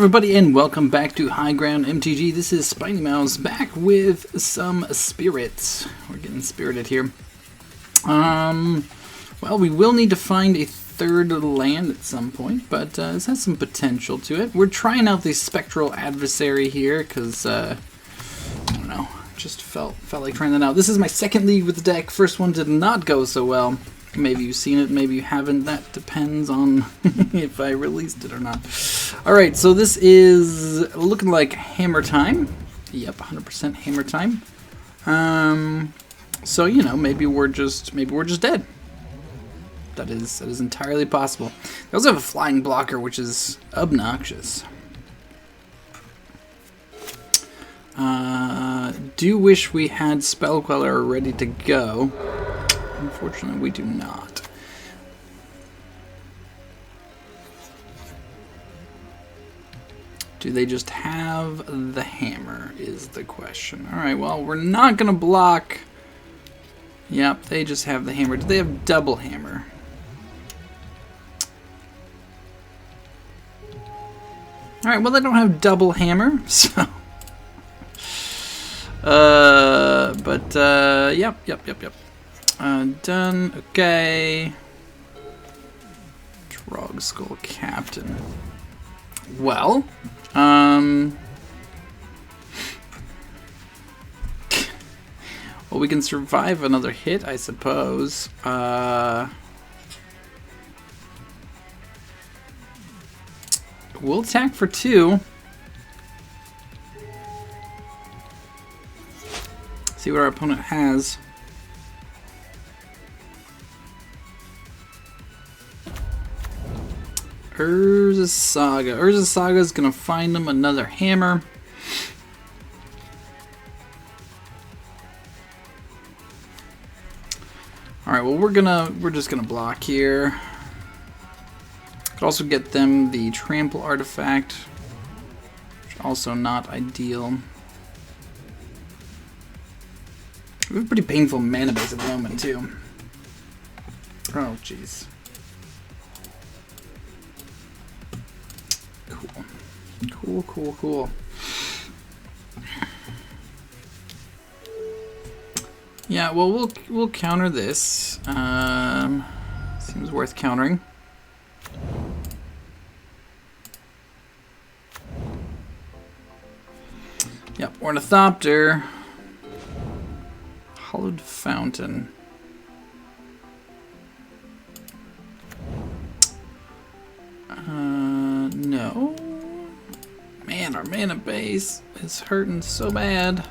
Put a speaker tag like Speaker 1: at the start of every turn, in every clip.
Speaker 1: everybody, and welcome back to High Ground MTG. This is Spiny Mouse back with some spirits. We're getting spirited here. Well, we will need to find a third land at some point, but this has some potential to it. We're trying out the Spectral Adversary here, because, I don't know, just felt like trying that out. This is my second league with the deck. First one did not go so well. Maybe you've seen it, maybe you haven't. That depends on if I released it or not. Alright, so this is looking like hammer time. Yep, 100% hammer time. So, you know, maybe we're just dead. That is entirely possible. They also have a flying blocker, which is obnoxious. Do wish we had Spell Queller ready to go. Unfortunately, we do not. Do they just have the hammer, is the question. Alright, well, we're not going to block. Yep, they just have the hammer. Do they have double hammer? Alright, well, they don't have double hammer, so... Yep. Done. Okay. Trog Skull Captain. Well, well, we can survive another hit, I suppose. We'll attack for 2. See what our opponent has. Urza Saga. Urza Saga is gonna find them another hammer. Alright, well we're just gonna block here. Could also get them the trample artifact, which is also not ideal. We have a pretty painful mana base at the moment too. Oh jeez. Cool. Yeah, well, we'll counter this. Seems worth countering. Yep, Ornithopter. Hollowed Fountain. No. Man, our mana base is hurting so bad.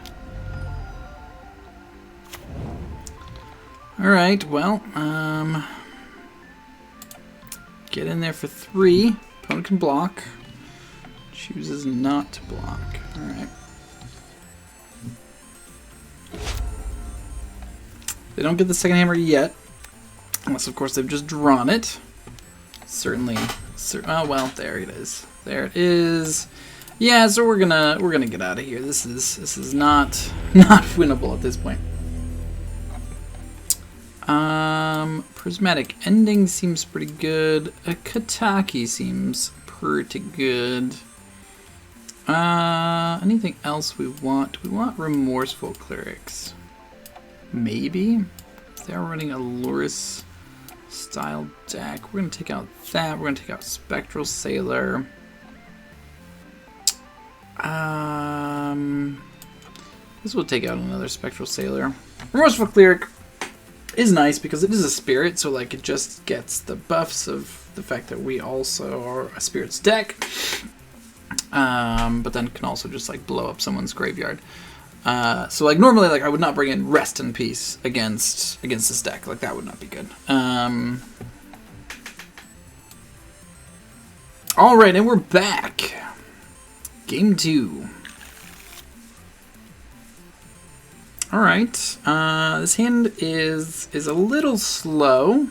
Speaker 1: Alright, well, get in there for 3. Opponent can block. Chooses not to block. Alright. They don't get the second hammer yet. Unless, of course, they've just drawn it. Certainly. Oh, well, there it is. There it is. Yeah, so we're gonna get out of here. This is not winnable at this point. Prismatic Ending seems pretty good. A Kataki seems pretty good. Anything else we want? We want Remorseful Clerics. Maybe? If they're running a Loris style deck, we're gonna take out that. We're gonna take out Spectral Sailor. This will take out another Spectral Sailor. Remorseful Cleric is nice because it is a spirit, so like it just gets the buffs of the fact that we also are a spirit's deck. But then can also just like blow up someone's graveyard. So like normally like I would not bring in Rest in Peace against this deck. Like that would not be good. Alright, and we're back. Game 2. Alright, this hand is a little slow.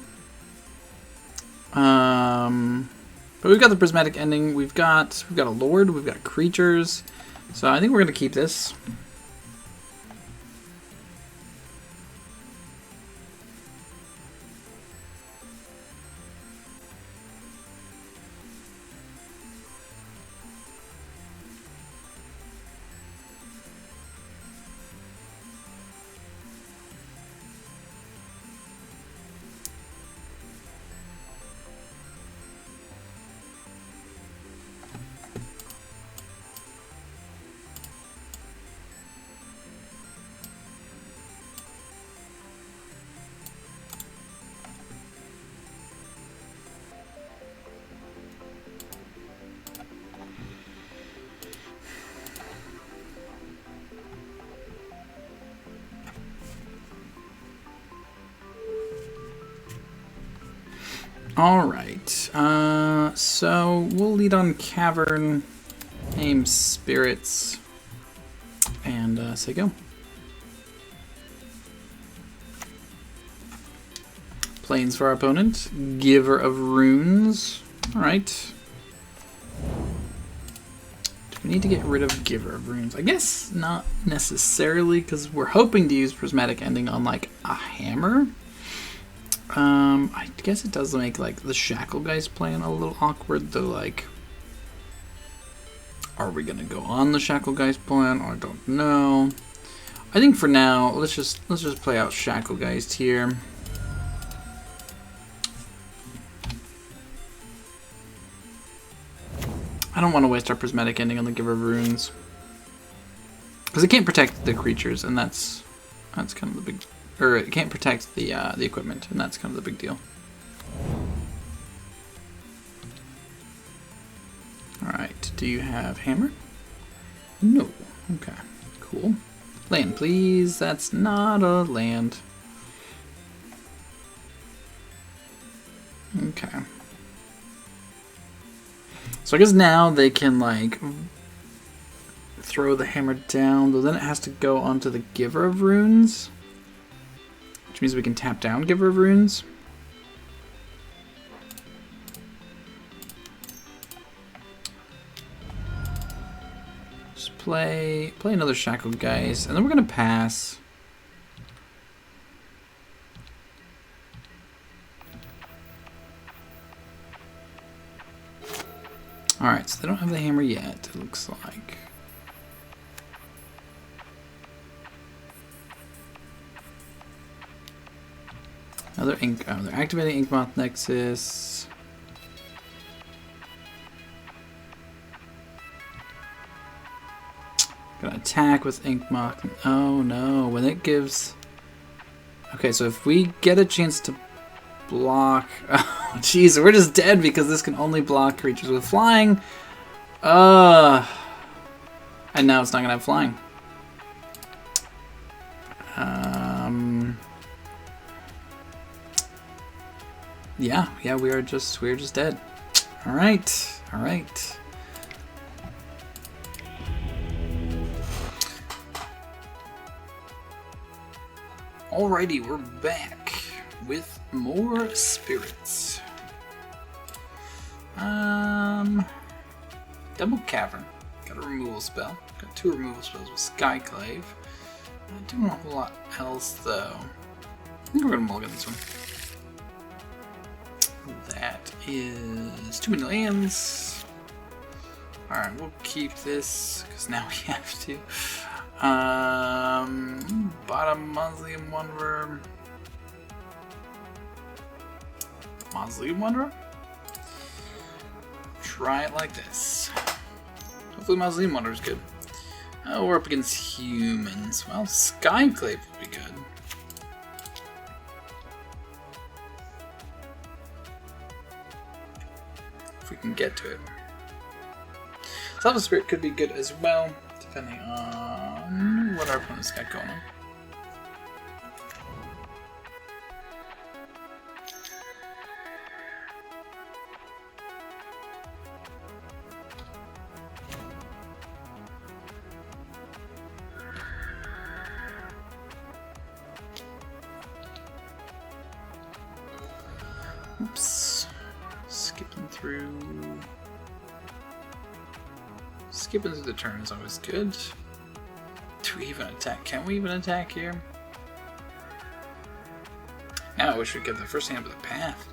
Speaker 1: But we've got the Prismatic Ending, we've got a Lord, we've got creatures. So I think we're gonna keep this. Alright, so we'll lead on Cavern, aim Spirits, and say go. Planes for our opponent, Giver of Runes. Alright. Do we need to get rid of Giver of Runes? I guess not necessarily, because we're hoping to use Prismatic Ending on, like, a hammer. I guess it does make, like, the Shackle Guys plan a little awkward, though, like, are we gonna go on the Shackle Guys plan? I don't know. I think for now, let's just play out Shackle Guys here. I don't want to waste our Prismatic Ending on the Giver of Runes, because it can't protect the creatures, and that's kind of the big. Or it can't protect the equipment, and that's kind of the big deal. Alright, do you have hammer? No. Okay, cool. Land, please. That's not a land. Okay. So I guess now they can, like, throw the hammer down, though then it has to go onto the Giver of Runes. Which means we can tap down Giver of Runes. Just play another Shackle Guys, and then we're gonna pass. Alright, so they don't have the hammer yet, it looks like. Another ink. Oh, they're activating Inkmoth Nexus. Gonna attack with Inkmoth. Oh no, when it gives. Okay, so if we get a chance to block. Oh, jeez, we're just dead because this can only block creatures with flying. And now it's not gonna have flying. Yeah, we're just dead. All right. Alrighty, we're back with more spirits. Double Cavern. Got a removal spell. Got 2 removal spells with Skyclave. Not doing a whole lot else though. I think we're gonna mulligan this one. That is too many lands. Alright, we'll keep this, because now we have to. Bottom Mausoleum Wanderer. Mausoleum Wanderer? Try it like this. Hopefully Mausoleum Wanderer is good. Oh, we're up against humans. Well, Skyclave would be good. If we can get to it. Selfless Spirit could be good as well, depending on what our opponent's got going on. Oops. Skipping through the turn is always good. Do we even attack? Can we even attack here? Now I wish we'd get the first hand of the path.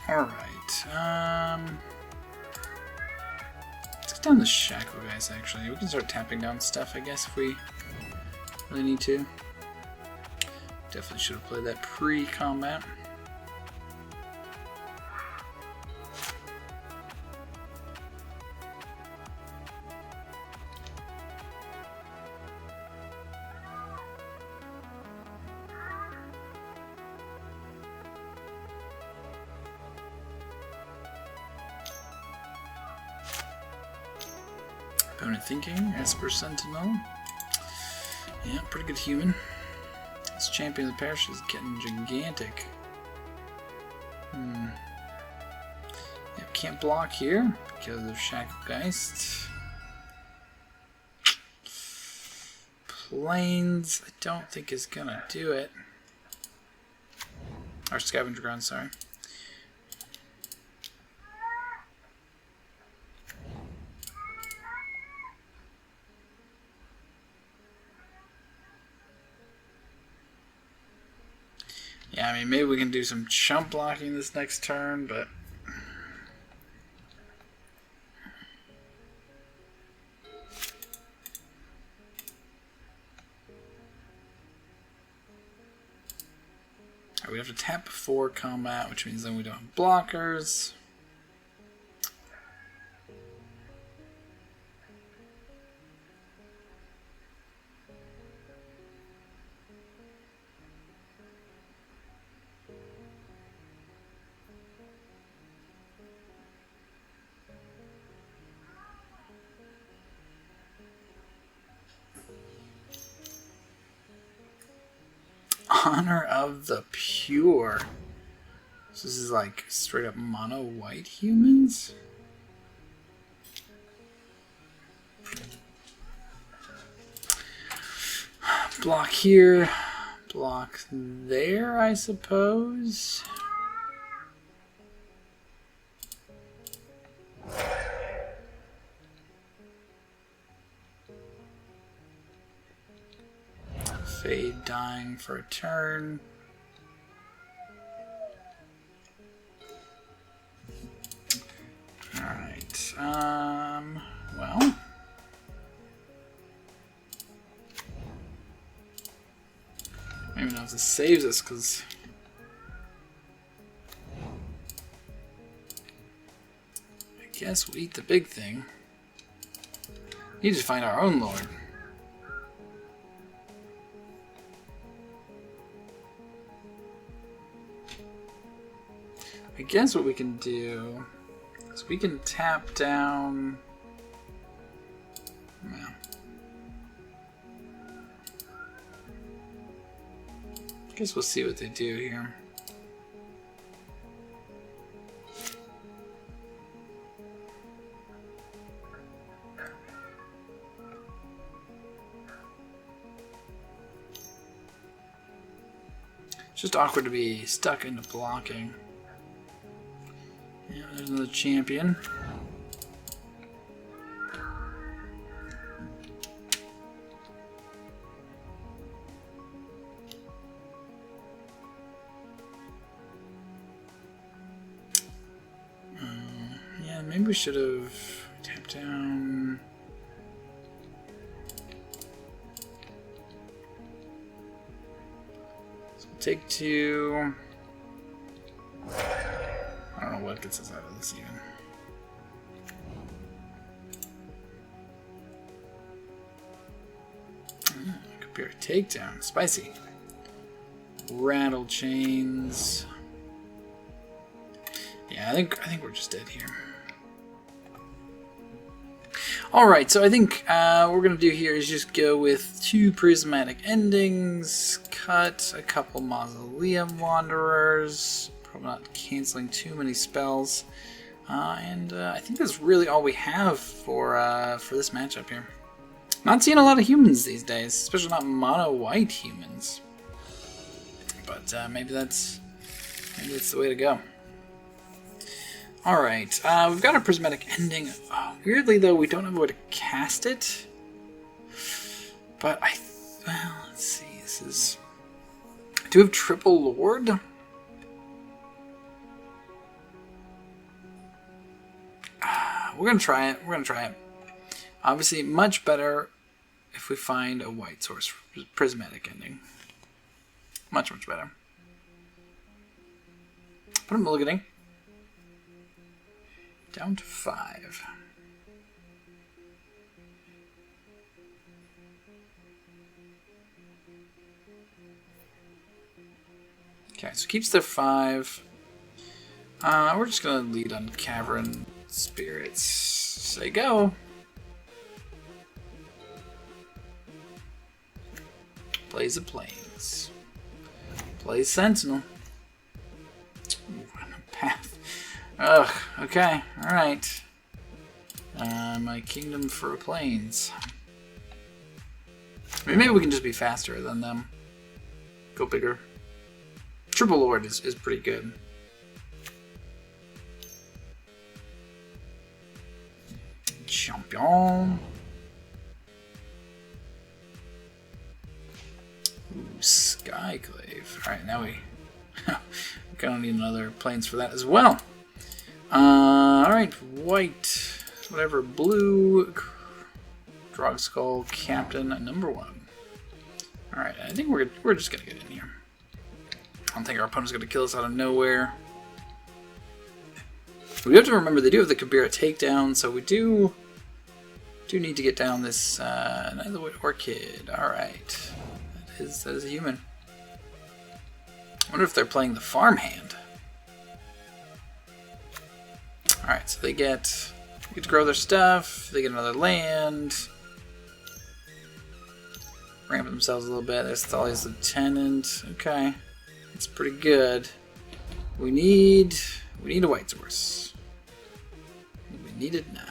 Speaker 1: Alright, let's get down the Shackle Guys, actually. We can start tapping down stuff, I guess, if we really need to. Definitely should have played that pre-combat. Opponent thinking, Esper Sentinel. Yeah, pretty good human. This champion of the parish is getting gigantic. Yeah, can't block here because of Shacklegeist. Plains, I don't think is gonna do it. Or Scavenger Ground, sorry. Yeah, I mean, maybe we can do some chump blocking this next turn, but... we have to tap before combat, which means then we don't have blockers. Honor of the Pure. So this is like straight up mono white humans? Block here, block there, I suppose. Fade dying for a turn. Alright, well. I don't even know if this saves us, because I guess we'll eat the big thing. Need to find our own lord. I guess what we can do is we can tap down. No. I guess we'll see what they do here. It's just awkward to be stuck into blocking. Yeah, there's another champion. Yeah, maybe we should have tapped down. So we'll take two. I don't know what gets us out of this even. Compare takedown. Spicy. Rattle chains. Yeah, I think we're just dead here. Alright, so I think what we're going to do here is just go with 2 prismatic endings, cut a couple Mausoleum Wanderers, probably not canceling too many spells, and I think that's really all we have for this matchup here. Not seeing a lot of humans these days, especially not mono-white humans, but maybe that's the way to go. Alright, we've got a prismatic ending. Weirdly, though, we don't have a way to cast it. But well, let's see. This is... Do we have Triple Lord? We're gonna try it. We're gonna try it. Obviously, much better if we find a white source prismatic ending. Much, much better. Put a mulliganing. Down to 5. Okay, so keeps their 5. We're just gonna lead on Cavern Spirits. Say go. Plays a Plains. Plays Sentinel. Ooh, path. Ugh, okay, alright. My Kingdom for Plains. I mean, maybe we can just be faster than them. Go bigger. Triple Lord is pretty good. Champion. Ooh, Skyclave. Alright, now we kind of need another Plains for that as well. Alright, white. Whatever, blue. Drog Skull, Captain, number 1. Alright, I think we're just gonna get in here. I don't think our opponent's gonna kill us out of nowhere. We have to remember they do have the Kabira takedown, so we do need to get down this another Orchid. Alright. That is a human. I wonder if they're playing the farmhand. Alright, so they get to grow their stuff, they get another land. Ramp themselves a little bit. There's Thalia's Lieutenant. Okay. It's pretty good. We need a white source. We need it now.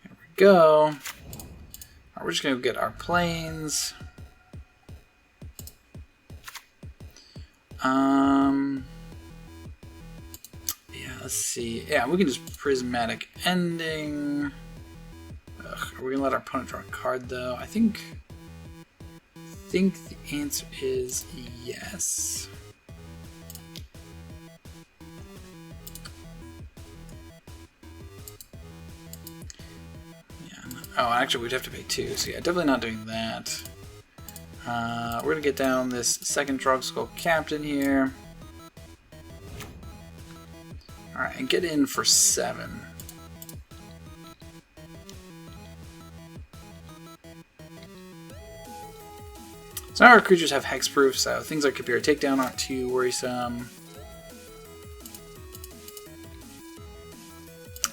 Speaker 1: Here we go. Alright, we're just gonna get our planes. Let's see. Yeah, we can just Prismatic Ending. Ugh, are we gonna let our opponent draw a card though? I think the answer is yes. Yeah. No. Oh, actually, we'd have to pay 2. So yeah, definitely not doing that. We're gonna get down this second Drog Skull Captain here. Alright, and get in for 7. So now our creatures have hexproof, so things like Kabira Takedown aren't too worrisome.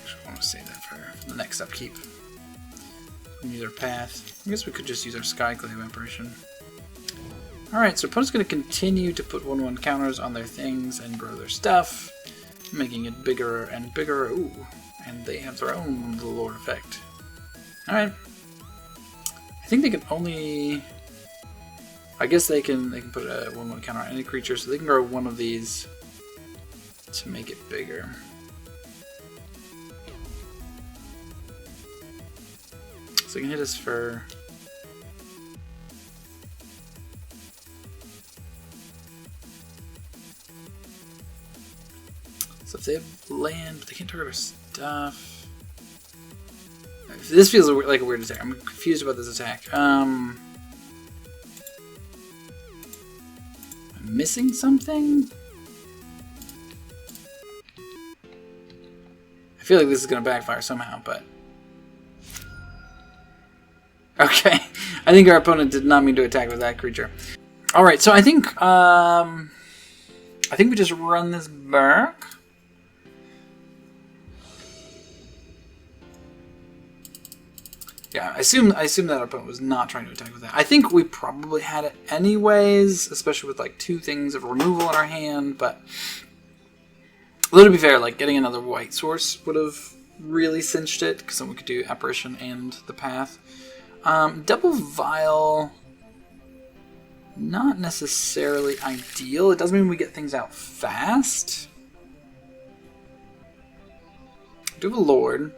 Speaker 1: Actually, I want to save that for the next upkeep. We use our path. I guess we could just use our Skyclave Apparition. Alright, so opponent's going to continue to put 1/1 counters on their things and grow their stuff, making it bigger and bigger. Ooh, and they have their own little lore effect. Alright. I think they can only... I guess they can put a 1/1 counter on any creature, so they can grow one of these to make it bigger. So they can hit us for... So if they have land, but they can't target our stuff. This feels like a weird attack. I'm confused about this attack. I'm missing something? I feel like this is going to backfire somehow, but... Okay. I think our opponent did not mean to attack with that creature. Alright, so I think we just run this back. Yeah, I assume that our opponent was not trying to attack with that. I think we probably had it anyways, especially with like 2 things of removal in our hand, but though to be fair, like getting another white source would have really cinched it, because then we could do Apparition and the Path. Double Vial, not necessarily ideal. It doesn't mean we get things out fast. We do have a Lord.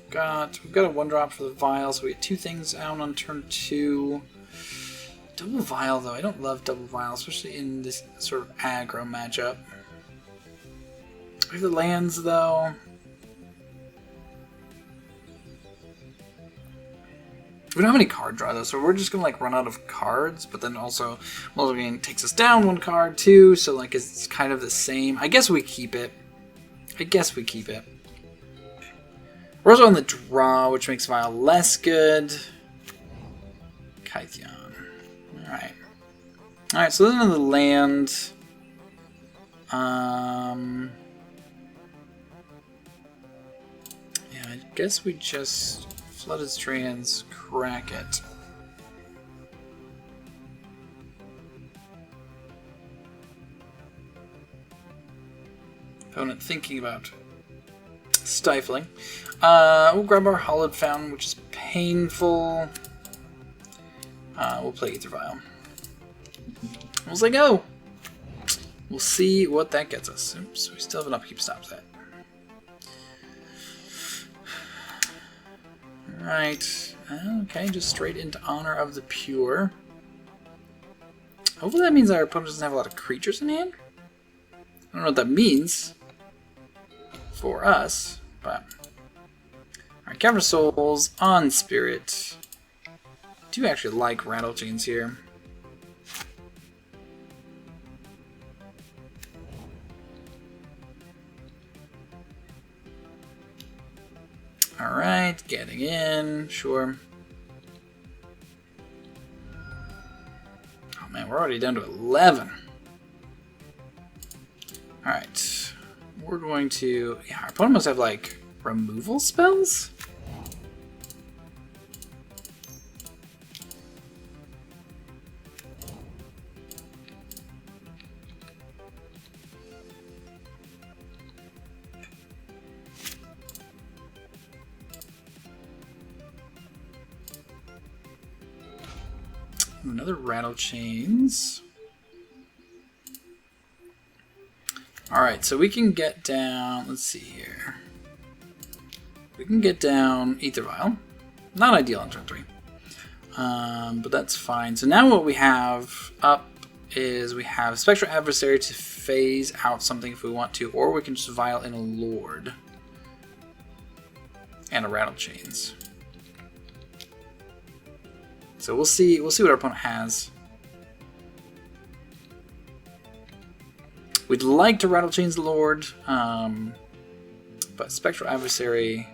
Speaker 1: We've got a 1-drop for the Vial, so we get 2 things out on turn 2. Double Vial, though. I don't love Double Vial, especially in this sort of aggro matchup. We have the lands, though. We don't have any card draw, though, so we're just gonna like run out of cards, but then also Mulligan takes us down 1 card, too, so like it's kind of the same. I guess we keep it. We're also on the draw, which makes Vial less good. Kytheon. Alright. Alright, so then on the land. I guess we just Flooded Strands, crack it. Opponent thinking about stifling. We'll grab our Hollowed Fountain, which is painful. We'll play Ether Vial. We'll say go! We'll see what that gets us. Oops, we still have an upkeep stop that. Alright. Okay, just straight into Honor of the Pure. Hopefully that means our opponent doesn't have a lot of creatures in hand. I don't know what that means for us, but... Alright, Cavern of Souls on Spirit. I do actually like Rattle Chains here. Alright, getting in, sure. Oh man, we're already down to 11. Alright, we're going to... Yeah, our opponent must have, like, removal spells? Another Rattle Chains. Alright, so we can get down... Let's see here. We can get down Ether Vial. Not ideal on turn 3. But that's fine. So now what we have up is we have Spectral Adversary to phase out something if we want to, or we can just Vial in a Lord. And a Rattle Chains. So we'll see what our opponent has. We'd like to Rattle Chains Lord, but Spectral Adversary...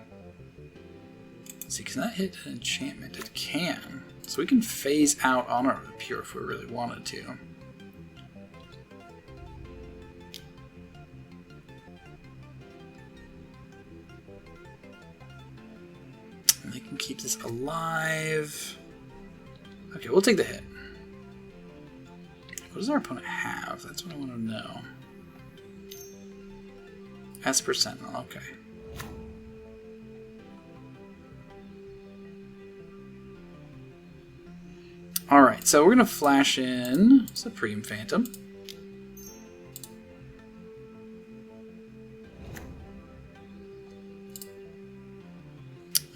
Speaker 1: Let's see, can that hit an enchantment? It can. So we can phase out Honor of the Pure if we really wanted to. And they can keep this alive. Okay, we'll take the hit. What does our opponent have? That's what I want to know. Esper Sentinel, okay. Alright, so we're going to flash in Supreme Phantom.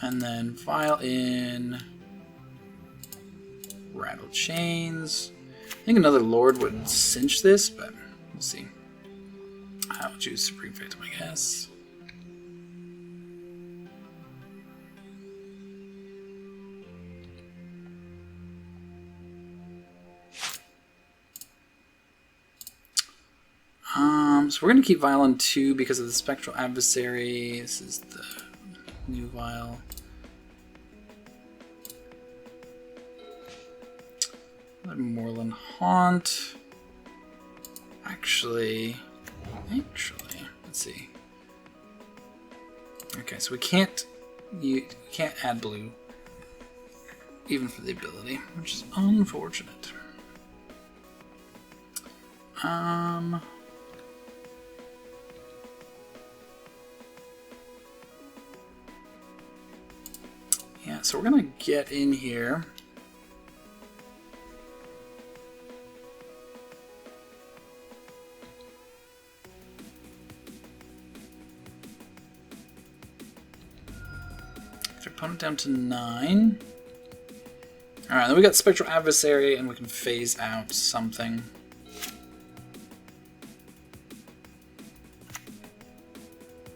Speaker 1: And then Vial in Rattle Chains. I think another Lord would cinch this, but we'll see. I'll choose Supreme Phantom, I guess. So we're going to keep Vial in 2 because of the Spectral Adversary. This is the new Vial. Moorland Haunt. Actually, let's see. Okay, so we can't add blue, even for the ability, which is unfortunate. Yeah, so we're gonna get in here. Opponent down to 9. Alright, then we got Spectral Adversary, and we can phase out something.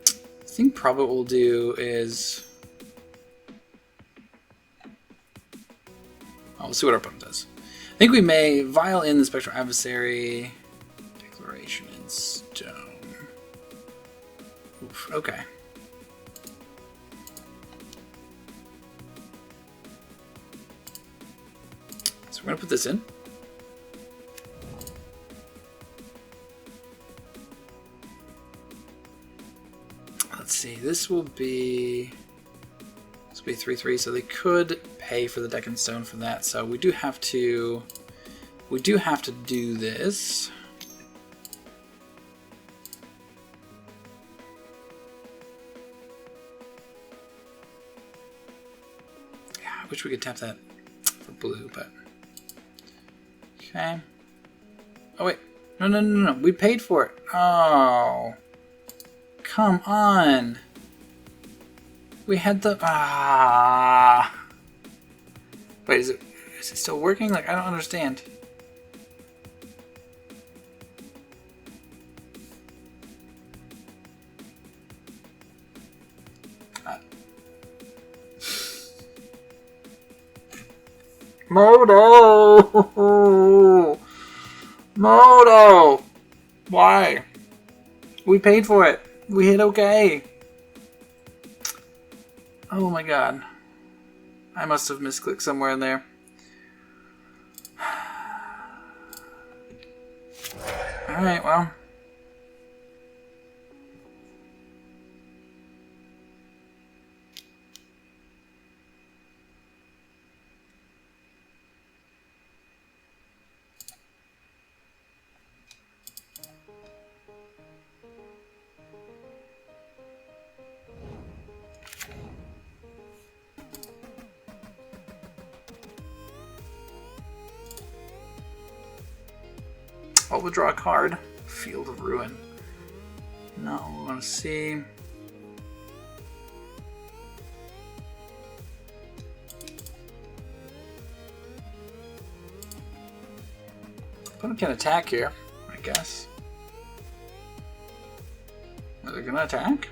Speaker 1: I think probably what we'll do is... Oh, we'll see what our opponent does. I think we may Vial in the Spectral Adversary. Declaration in Stone. Oof, okay. So we're going to put this in. Let's see, this will be... This will be 3/3, so they could pay for the Deccan Stone for that. So we do have to do this. Yeah, I wish we could tap that for blue, but okay. Oh wait, no! We paid for it. Oh, come on. We had the Wait, is it still working? Like, I don't understand. Moto! Moto! Why? We paid for it. We hit okay. Oh my god. I must have misclicked somewhere in there. Alright, well. Oh, we'll draw a card. Field of Ruin. No, we want to see. Opponent can attack here, I guess. Are they gonna attack?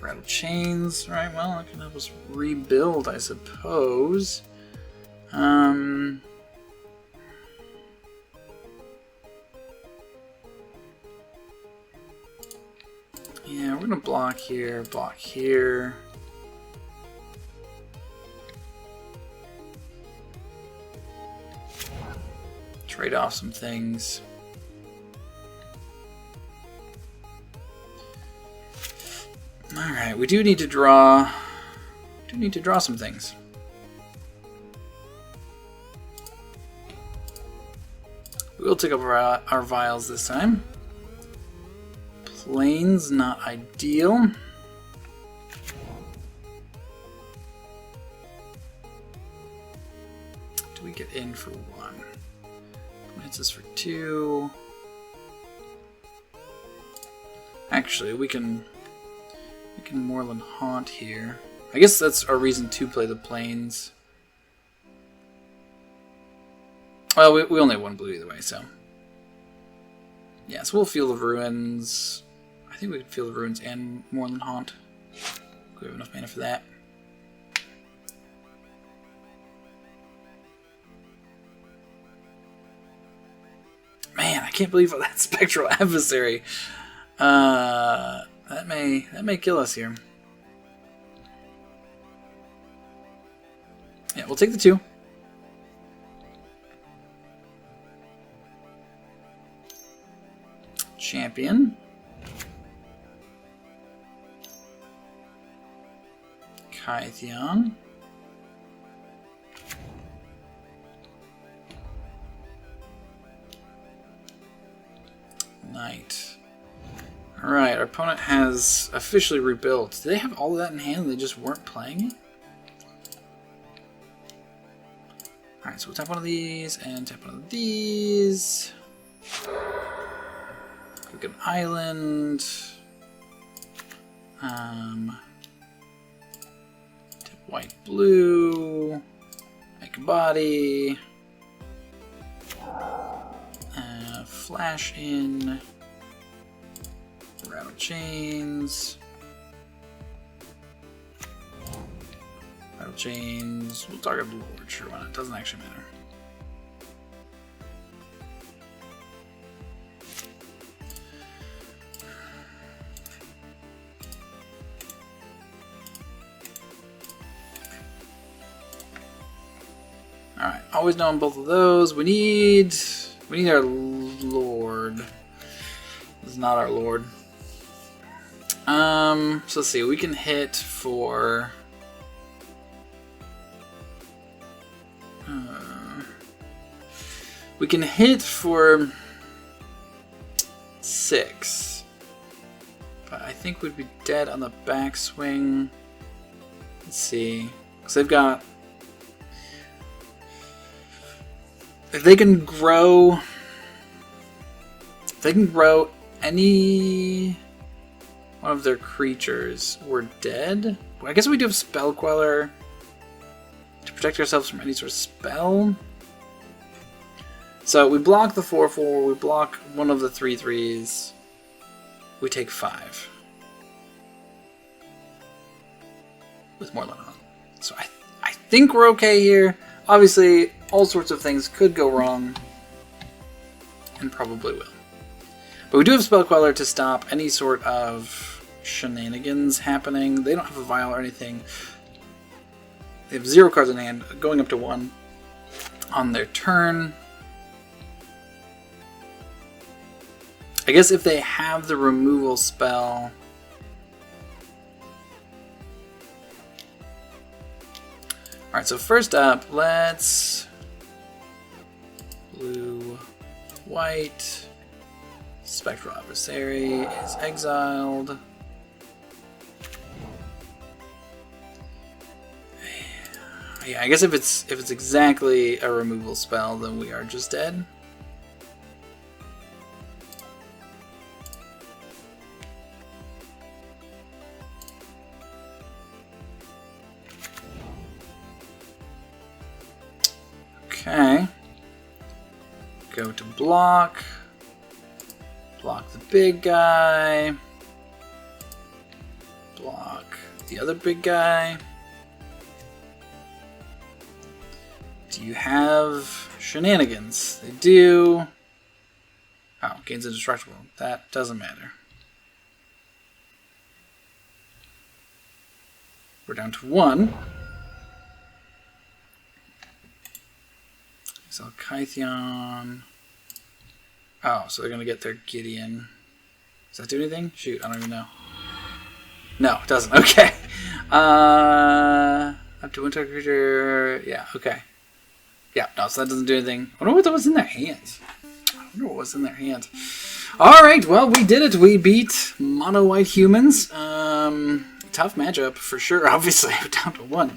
Speaker 1: Rattle chains. Alright, well, that can help us rebuild, I suppose. Yeah, we're gonna block here, block here. Trade off some things. Alright, we do need to draw some things. We'll take up our vials this time. Plains, not ideal. Do we get in for 1? Hits us for 2. Actually, we can Moorland Haunt here. I guess that's our reason to play the Plains. Well, we only have 1 blue either way, so. Yeah, so we'll Field of Ruins. I think we could Field of Ruins and Moorland Haunt. We have enough mana for that. Man, I can't believe that Spectral Adversary. That may kill us here. Yeah, we'll take the 2. Champion. Kytheon. Knight. Alright, our opponent has officially rebuilt. Do they have all of that in hand and they just weren't playing it? Alright, so we'll tap one of these and tap one of these. Click an island. Tap white, blue. Make a body. Flash in. Rattle chains. Rattle chains. We'll target Lord. Sure, why not? Doesn't actually matter. Alright, always knowing both of those. We need our Lord. lord. This is not our lord. So let's see. We can hit for... we can hit for 6. But I think we'd be dead on the backswing. Let's see. Because they've got... If they can grow... If they can grow any one of their creatures, we're dead. I guess we do have Spell Queller to protect ourselves from any sort of spell. So we block the 4/4, we block one of the 3/3s, we take 5. With more than one. So I think we're okay here. Obviously, all sorts of things could go wrong, and probably will. But we do have Spell Queller to stop any sort of shenanigans happening. They don't have a Vial or anything. They have 0 cards in hand, going up to 1 on their turn. I guess if they have the removal spell... Alright, so first up, let's... Blue, white... Spectral Adversary is exiled. Yeah, I guess if it's exactly a removal spell, then we are just dead. Okay. Go to block. Block the big guy. Block the other big guy. Do you have shenanigans? They do. Oh, gains indestructible. That doesn't matter. We're down to 1. So Kytheon. Oh, so they're going to get their Gideon. Does that do anything? Shoot, I don't even know. No, it doesn't. Okay. Up to one target creature. Yeah, okay. Yeah, no, so that doesn't do anything. I wonder what was in their hands. I wonder what was in their hands. Alright, well, we did it. We beat mono white humans. Tough matchup for sure, obviously. Down to 1.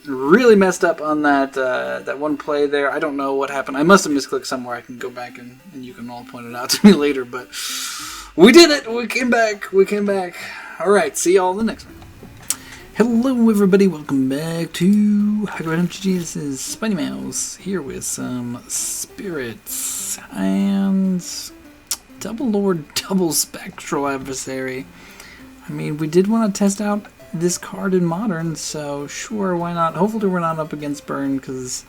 Speaker 1: Really messed up on that that one play there. I don't know what happened. I must have misclicked somewhere. I can go back and you can all point it out to me later. But we did it. We came back. We came back. All right. See y'all in the next one. Hello, everybody. Welcome back to MTG. This is Spidey Mouse here with some spirits and Double Lord, Double Spectral Adversary. I mean, we did want to test out this card in Modern, so sure, why not? Hopefully we're not up against Burn, because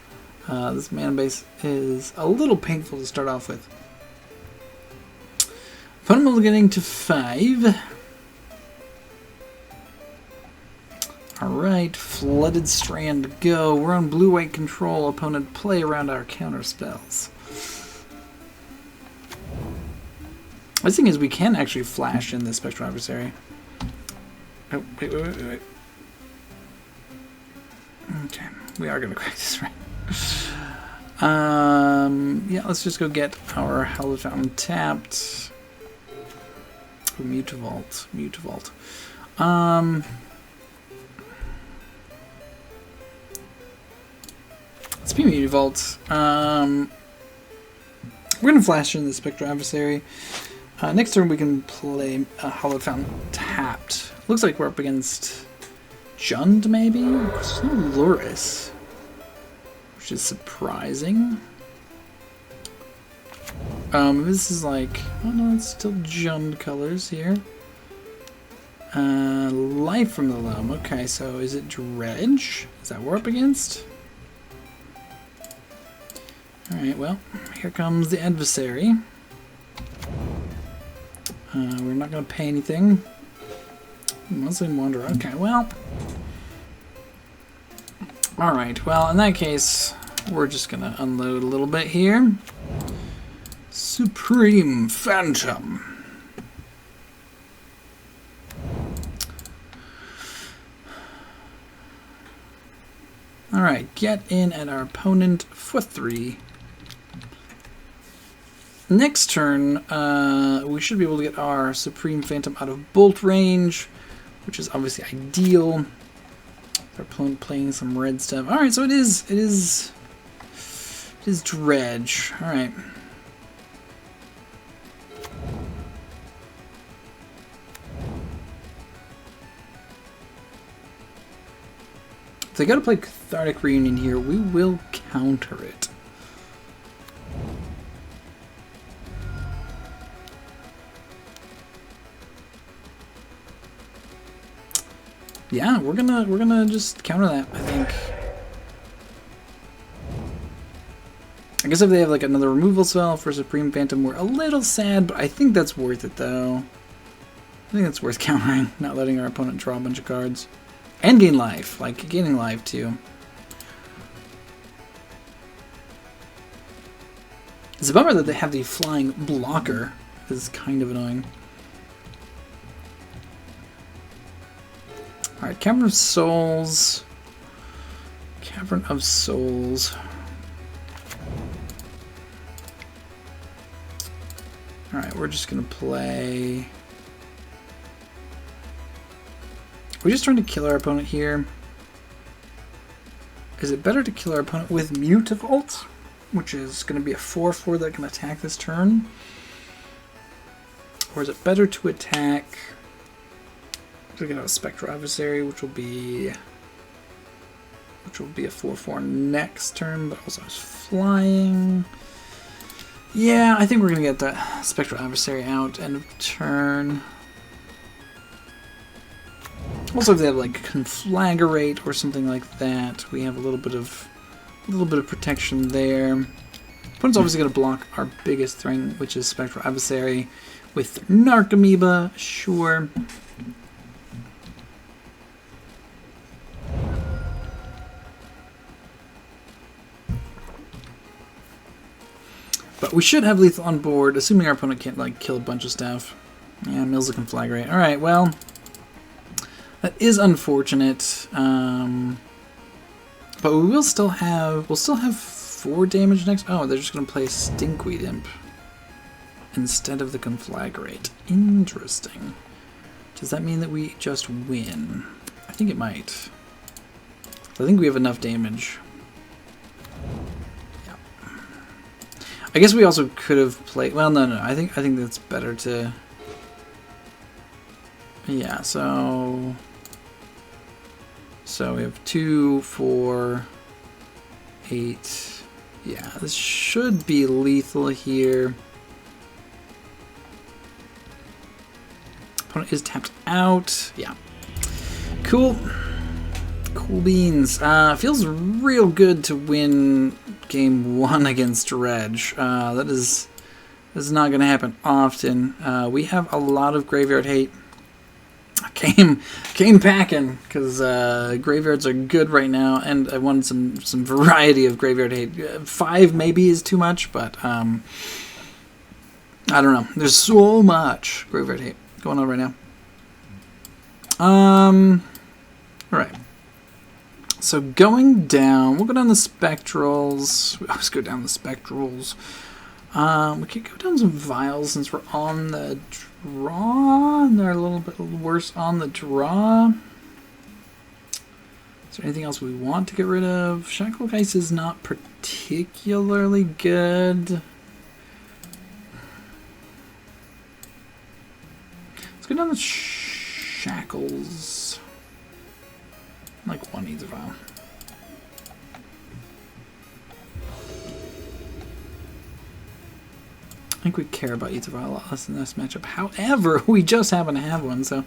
Speaker 1: this mana base is a little painful to start off with. Opponent getting to 5. Alright, Flooded Strand, go. We're on blue-white control. Opponent play around our counter spells. The thing is, we can actually flash in this Spectral Adversary. Oh, wait. Okay, we are gonna crack this right. Yeah, let's just go get our Hallowed Fountain tapped. Oh, Mutavault. Let's be Mutavault. We're gonna flash in the Spectral Adversary. Next turn we can play Hallowed Fountain tapped. Looks like we're up against Jund, maybe? There's no Luris, which is surprising. This is like... Oh no, it's still Jund colors here. Life from the Loam. Okay, so is it Dredge? Is that what we're up against? Alright, well, here comes the Adversary. We're not going to pay anything. Muslim Wanderer. Okay, well. Alright, well, in that case, we're just going to unload a little bit here. Supreme Phantom. Alright, get in at our opponent for 3. Next turn, we should be able to get our Supreme Phantom out of bolt range, which is obviously ideal. Our opponent playing some red stuff. Alright, so it is Dredge. Alright. If they gotta play Cathartic Reunion here, we will counter it. Yeah, we're gonna just counter that, I think. I guess if they have like another removal spell for Supreme Phantom, we're a little sad, but I think that's worth it though. I think that's worth countering, not letting our opponent draw a bunch of cards. And gain life, like gaining life too. It's a bummer that they have the flying blocker. This is kind of annoying. Alright, Cavern of Souls. Cavern of Souls. Alright, we're just gonna play... We're just trying to kill our opponent here. Is it better to kill our opponent with Mutavault, which is going to be a 4/4 that can attack this turn? Or is it better to attack... We're going to have a Spectral Adversary, which will be a 4/4 next turn, but also has flying. Yeah, I think we're going to get that Spectral Adversary out end of turn. Also, if they have like Conflagrate or something like that, we have a little bit of protection there. Opponent's obviously going to block our biggest thing, which is Spectral Adversary with Narcomoeba, sure. But we should have lethal on board, assuming our opponent can't like kill a bunch of stuff. Yeah, Mills a Conflagrate. All right, well. That is unfortunate, but we'll still have 4 damage next. Oh, they're just gonna play Stinkweed Imp instead of the Conflagrate. Interesting. Does that mean that we just win? I think it might. I think we have enough damage. Yeah. I guess we also could have played. Well, no. I think that's better to. Yeah. So we have 2, 4, 8. Yeah, this should be lethal here. Opponent is tapped out. Yeah. Cool. Cool beans. Feels real good to win game 1 against Dredge. That is not going to happen often. We have a lot of graveyard hate. Came packing because graveyards are good right now, and I wanted some variety of graveyard hate. 5 maybe is too much, but I don't know. There's so much graveyard hate going on right now. All right. So going down, we'll go down the Spectrals. We always go down the Spectrals. We could go down some Vials since we're on the draw. They're a little bit worse on the draw. Is there anything else we want to get rid of? Shackle Ice is not particularly good. Let's go down the Shackles. Like one either vial. I think we care about Ether Vial a lot less in this matchup. However, we just happen to have one, so...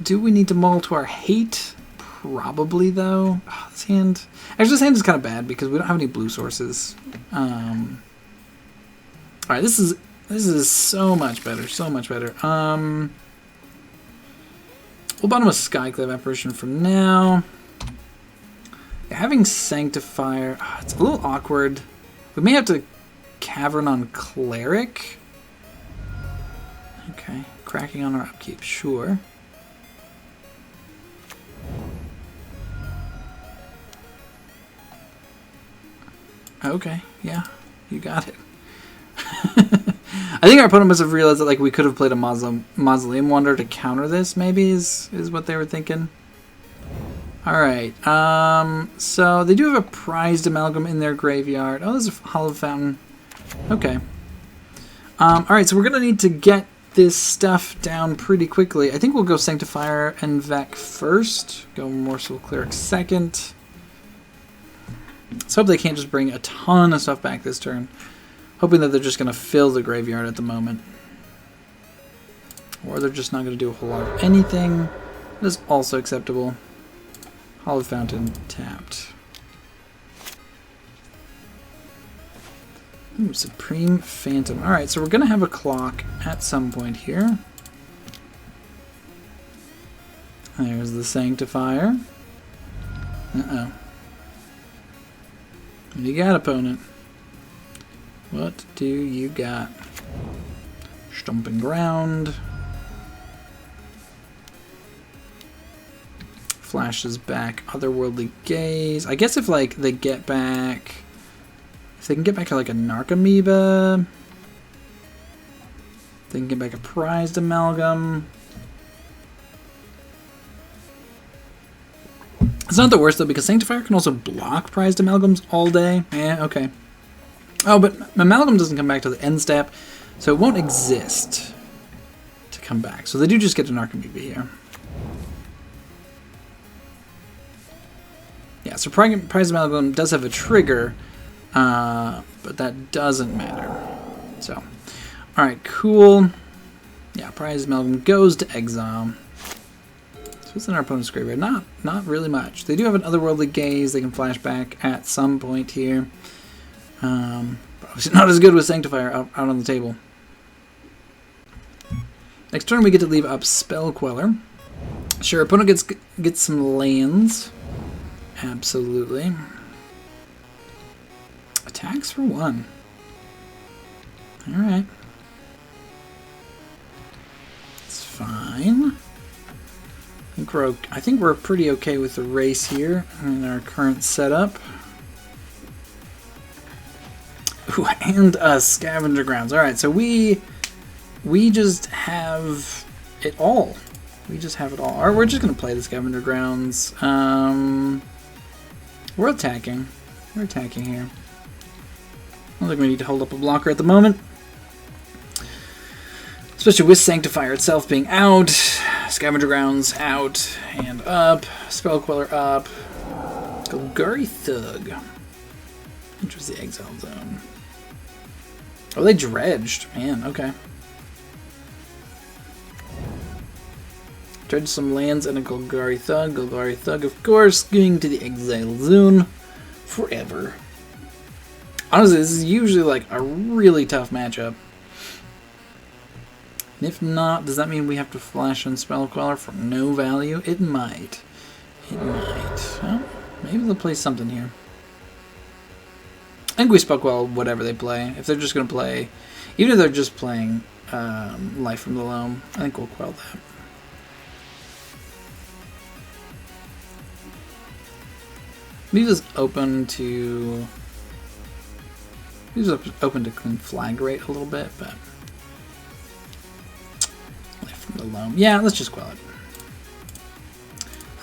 Speaker 1: do we need to mull to our hate? Probably, though. Oh, this hand... Actually, this hand is kind of bad because we don't have any blue sources. Alright, this is so much better. So much better. We'll bottom a Skyclave Apparition for now. Yeah, having Sanctifier... it's a little awkward. We may have to Cavern on Cleric. Okay, cracking on our upkeep, sure. Okay, yeah, you got it. I think our opponent must have realized that like we could have played a Mausoleum Wanderer to counter this, maybe, is what they were thinking. Alright, so they do have a Prized Amalgam in their graveyard. Oh, there's a Hollow Fountain. Okay. Alright, so we're going to need to get this stuff down pretty quickly. I think we'll go Sanctifier and Vec first. Go Morsel Cleric second. Let's hope they can't just bring a ton of stuff back this turn. Hoping that they're just going to fill the graveyard at the moment. Or they're just not going to do a whole lot of anything. That is also acceptable. Hollow Fountain tapped. Ooh, Supreme Phantom. Alright, so we're going to have a clock at some point here. There's the Sanctifier. Uh-oh. What do you got, opponent? What do you got? Stomping Ground. Flashes back Otherworldly Gaze. I guess if like they get back, if they can get back to like a Narcomoeba, they can get back a Prized Amalgam. It's not the worst though, because Sanctifier can also block Prized Amalgams all day. Yeah, okay. Oh, but Amalgam doesn't come back to the end step, so it won't exist to come back. So they do just get an Narcomoeba here. Yeah, so Prized Amalgam does have a trigger, but that doesn't matter. So, alright, cool. Yeah, Prized Amalgam goes to exile. So what's in our opponent's graveyard? Not really much. They do have an Otherworldly Gaze. They can flash back at some point here. But not as good with Sanctifier out on the table. Next turn we get to leave up Spell Queller. Sure, opponent gets some lands. Absolutely. Attacks for 1. Alright. It's fine. I think we're pretty okay with the race here in our current setup. Ooh, and Scavenger Grounds. Alright, so we just have it all. We just have it all. Alright, we're just going to play the Scavenger Grounds. We're attacking. We're attacking here. I don't think we need to hold up a blocker at the moment. Especially with Sanctifier itself being out. Scavenger Grounds out and up. Spell Queller up. Golgari Thug. Enters the Exile Zone. Oh, they dredged. Man, okay. Dredged some lands and a Golgari Thug. Golgari Thug, of course, going to the Exile Zone forever. Honestly, this is usually like a really tough matchup. And if not, does that mean we have to flash on Spell Queller for no value? It might. It might. Well, maybe they'll play something here. I think we Spell Queller whatever they play. If they're just going to play, even if they're just playing Life from the Loam, I think we'll quell that. Leave this open to... Leave this open to Conflagrate a little bit, but... Life from the Loam. Yeah, let's just quell it.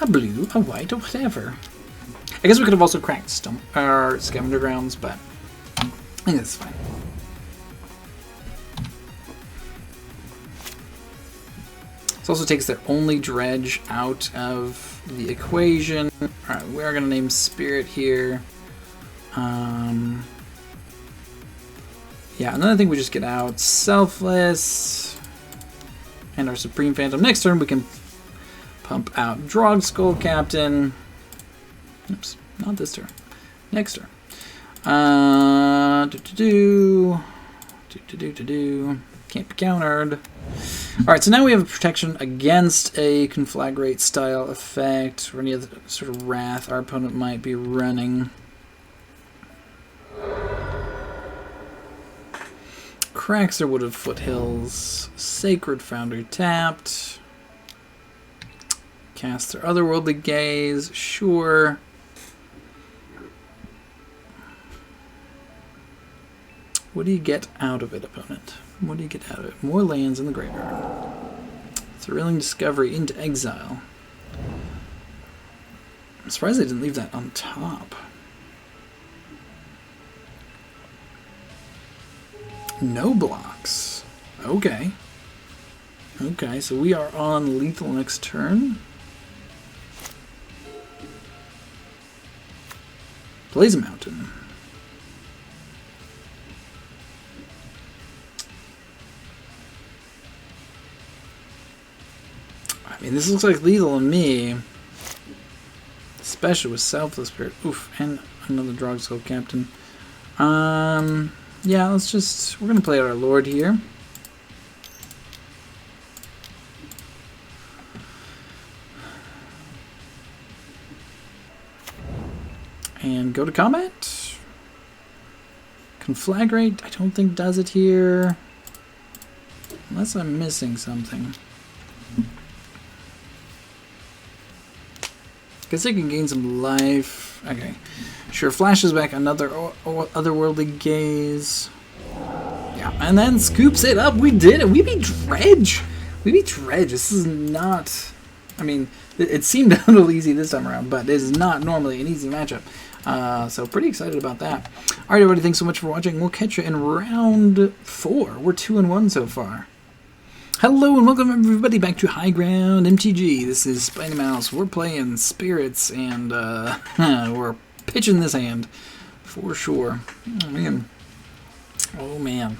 Speaker 1: A blue, a white, or whatever. I guess we could have also cracked Scavenger Grounds, but I think that's fine. This also takes their only dredge out of the equation. Alright, we are going to name Spirit here. Yeah, and then I think we just get out Selfless and our Supreme Phantom. Next turn we can pump out Drog Skull Captain. Oops, not this turn. Next turn. Can't be countered. Alright, so now we have a protection against a Conflagrate style effect or any other sort of wrath our opponent might be running. Craxer Wood of Foothills. Sacred Founder tapped. Cast their Otherworldly Gaze. Sure. What do you get out of it, opponent? What do you get out of it? More lands in the graveyard. Thrilling Discovery into exile. I'm surprised they didn't leave that on top. No blocks. Okay. Okay, so we are on lethal next turn. Blaze Mountain. I mean, this looks like lethal to me. Especially with Selfless Spirit. Oof, and another Drog Skull Captain. Yeah, we're gonna play out our Lord here. And go to combat. Conflagrate, I don't think does it here. Unless I'm missing something. Guess I can gain some life. Okay. Sure, flashes back another Otherworldly Gaze. Yeah, and then scoops it up. We did it. We beat Dredge. We beat Dredge. This is not... I mean, it seemed a little easy this time around, but it is not normally an easy matchup. So pretty excited about that. Alright, everybody, thanks so much for watching. We'll catch you in round 4. We're 2-1 so far. Hello and welcome everybody back to High Ground MTG. This is Spiny Mouse. We're playing Spirits and we're pitching this hand for sure. Oh man. Oh man.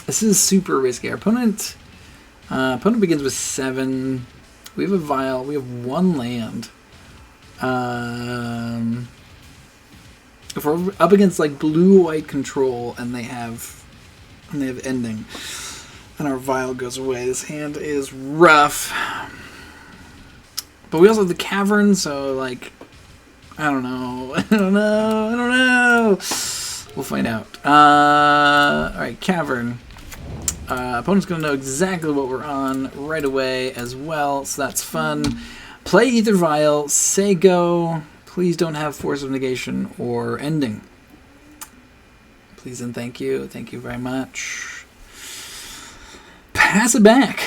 Speaker 1: This is super risky. Our opponent begins with 7. We have a Vial. We have 1 land. If we're up against like blue-white control and they have ending, and our Vial goes away, this hand is rough. But we also have the Cavern, so like, I don't know. We'll find out. Alright, Cavern. Opponent's going to know exactly what we're on right away as well, so that's fun. Play either Vial, say go. Please don't have Force of Negation or Ending. Please and thank you. Thank you very much. Pass it back.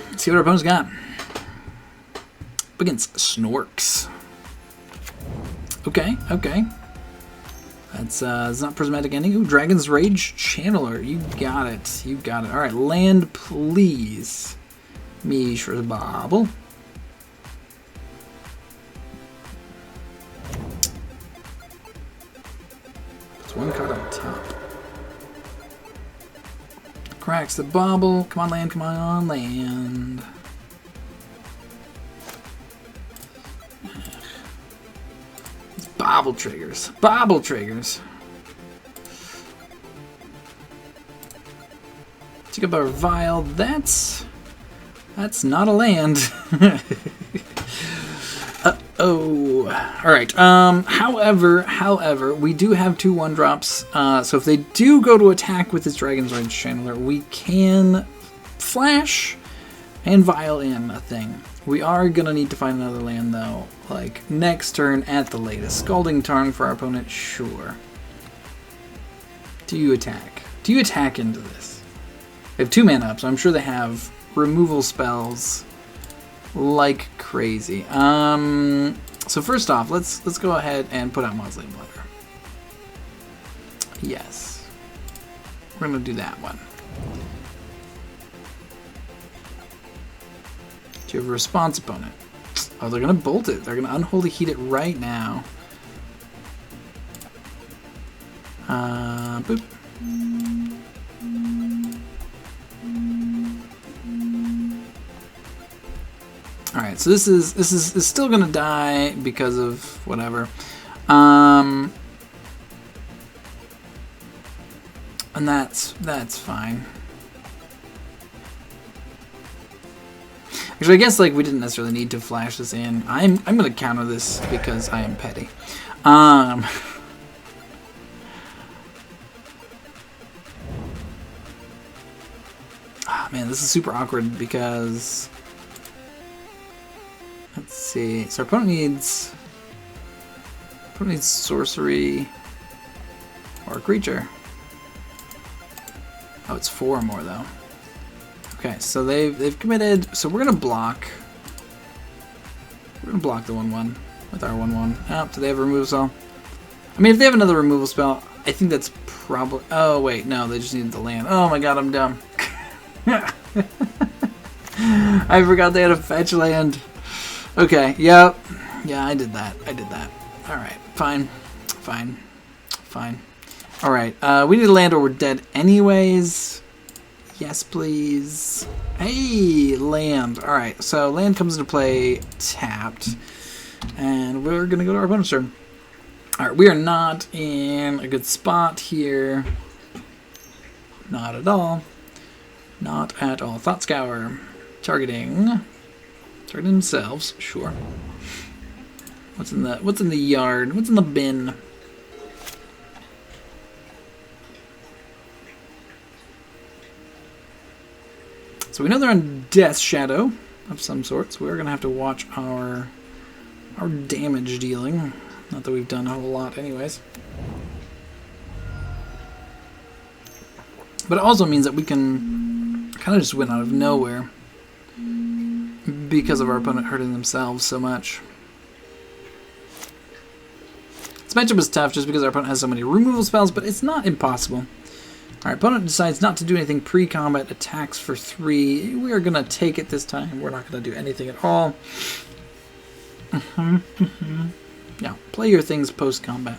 Speaker 1: Let's see what our opponent's got. Up against Snorks. Okay, okay. That's it's not Prismatic Ending. Ooh, Dragon's Rage Channeler. You got it. You got it. Alright, land please. Mishra's Bobble. It's 1 card on top. Cracks the Bobble. Come on, land. Come on, land. Bobble triggers. Bobble triggers. Take up our Vial. That's not a land. Oh. Alright. However, we do have 2 1-drops. So if they do go to attack with this Dragon's Rage Channeler, we can flash and Vial in a thing. We are gonna need to find another land though, like next turn at the latest. Scalding Tarn for our opponent, sure. Do you attack? Do you attack into this? They have 2 mana up, so I'm sure they have removal spells like crazy. So first off, let's go ahead and put out Mausoleum Blunder. Yes. We're gonna do that one. Do you have a response opponent? Oh, they're gonna bolt it. They're gonna Unholy Heat it right now. Boop. Alright, so this is still gonna die because of whatever. And that's fine. Actually, I guess like we didn't necessarily need to flash this in. I'm gonna counter this because I am petty. Man, this is super awkward because... Let's see. So our opponent needs sorcery or a creature. Oh, it's 4 more though. Okay, so they've committed. So we're gonna block. We're gonna block the 1/1 with our 1/1. Oh, do they have a removal spell? I mean, if they have another removal spell, I think that's probably. Oh wait, no, they just needed the land. Oh my god, I'm dumb. I forgot they had a fetch land. Okay, yep. Yeah, I did that. Alright, fine. Alright, we need a land or we're dead anyways. Yes, please. Hey, land. Alright, so land comes into play tapped. And we're going to go to our opponent's turn. Alright, we are not in a good spot here. Not at all. Not at all. Thought Scour. Targeting themselves, sure. What's in the yard? What's in the bin? So we know they're on Death Shadow of some sort, so we're gonna have to watch our damage dealing. Not that we've done a whole lot anyways. But it also means that we can kind of just win out of nowhere because of our opponent hurting themselves so much. This matchup is tough just because our opponent has so many removal spells, but it's not impossible. Our opponent decides not to do anything pre-combat, attacks for 3. We are going to take it this time. We're not going to do anything at all. Yeah, play your things post-combat.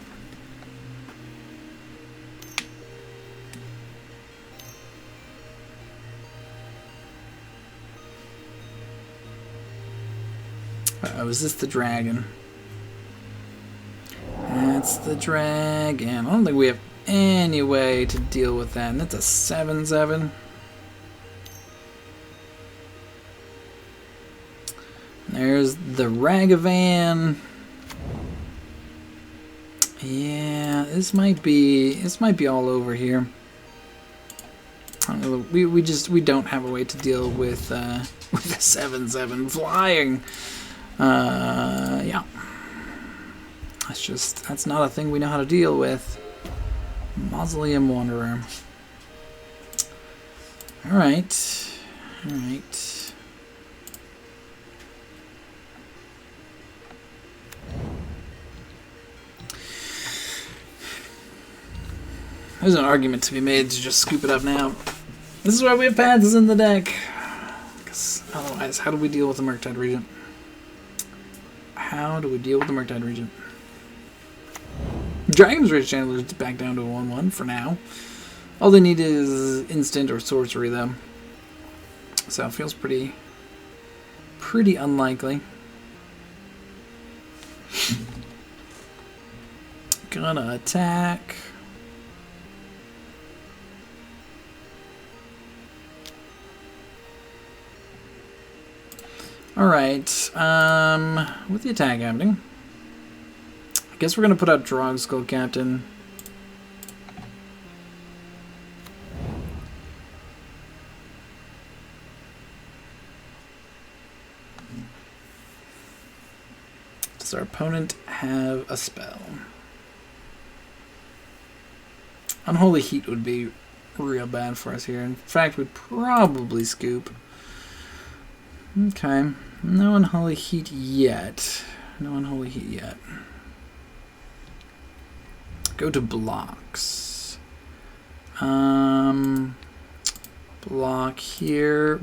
Speaker 1: Uh-oh, is this the dragon? That's the dragon. I don't think we have any way to deal with that. And that's a 7/7. There's the Ragavan. Yeah, this might be all over here. We don't have a way to deal with a 7/7 flying. Yeah. That's not a thing we know how to deal with. Mausoleum Wanderer. Alright. There's an argument to be made to just scoop it up now. This is why we have pads in the deck. Because otherwise, how do we deal with the Murktide Regent? Dragon's Rage Chandler's back down to a 1/1 for now. All they need is instant or sorcery, though. So it feels pretty unlikely. Gonna attack. Alright, with the attack happening, I guess we're going to put out Drog Skull Captain. Does our opponent have a spell? Unholy Heat would be real bad for us here. In fact, we'd probably scoop. Okay, no Unholy Heat yet. Go to blocks. Block here.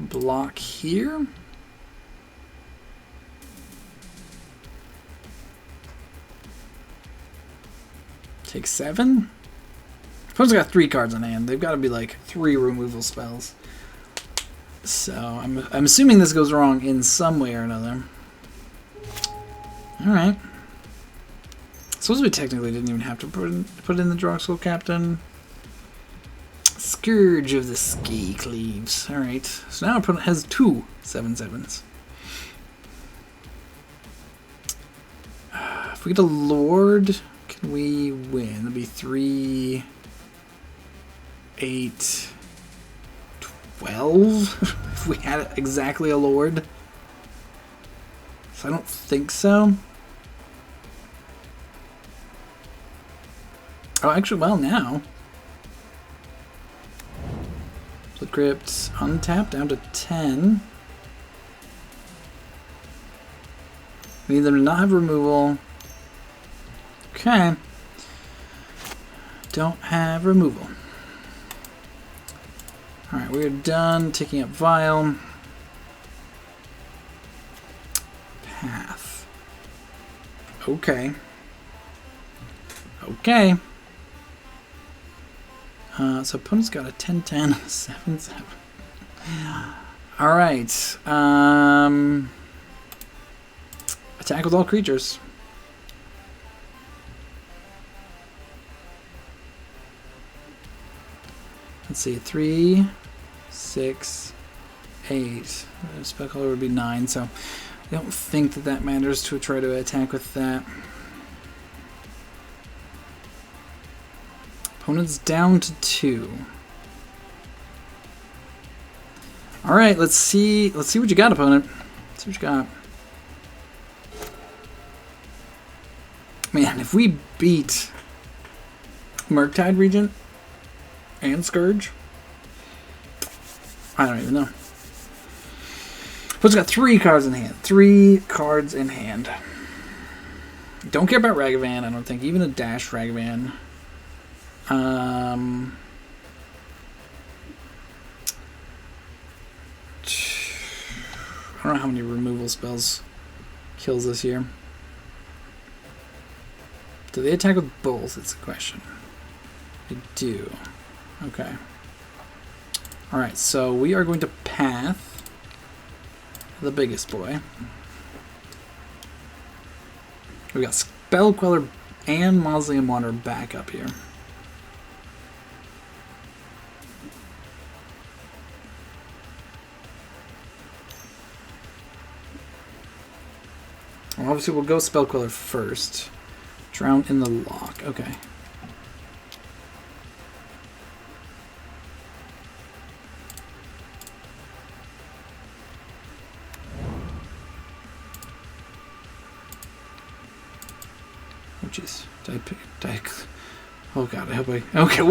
Speaker 1: Take 7? Opponent's got 3 cards in hand. They've got to be like 3 removal spells. So I'm assuming this goes wrong in some way or another. All right. Suppose we technically didn't even have to put in the Drog Skull Captain. Scourge of the Ski Cleaves. All right. So now our opponent has 2 7/7s. If we get a Lord, can we win? That'd be 3, 8, 12 if we had exactly a Lord. So I don't think so. Oh, actually, well, now. The crypts untapped down to 10. We need them to not have removal. Okay. Don't have removal. Alright, we're done taking up Vial. Path. Okay. Okay. So opponent's got a 10-10, 7-7. Alright. Attack with all creatures. Let's see, 3, 6, 8. Spell color would be 9, so I don't think that matters to try to attack with that. Opponent's down to 2. All right, let's see what you got, opponent. Let's see what you got. Man, if we beat Murktide Regent and Scourge, I don't even know. But it's got 3 cards in hand. 3 cards in hand. Don't care about Ragavan, I don't think. Even a Dash Ragavan. I don't know how many removal spells kills this year. Do they attack with both? It's a question. They do. Okay. Alright, so we are going to Path the biggest boy. We got Spell Queller and Mausoleum Wanderer back up here. Well, obviously, we'll go Spell Queller first. Drown in the Loch. Okay. Oh, jeez. Did I oh, God. I hope I... Okay.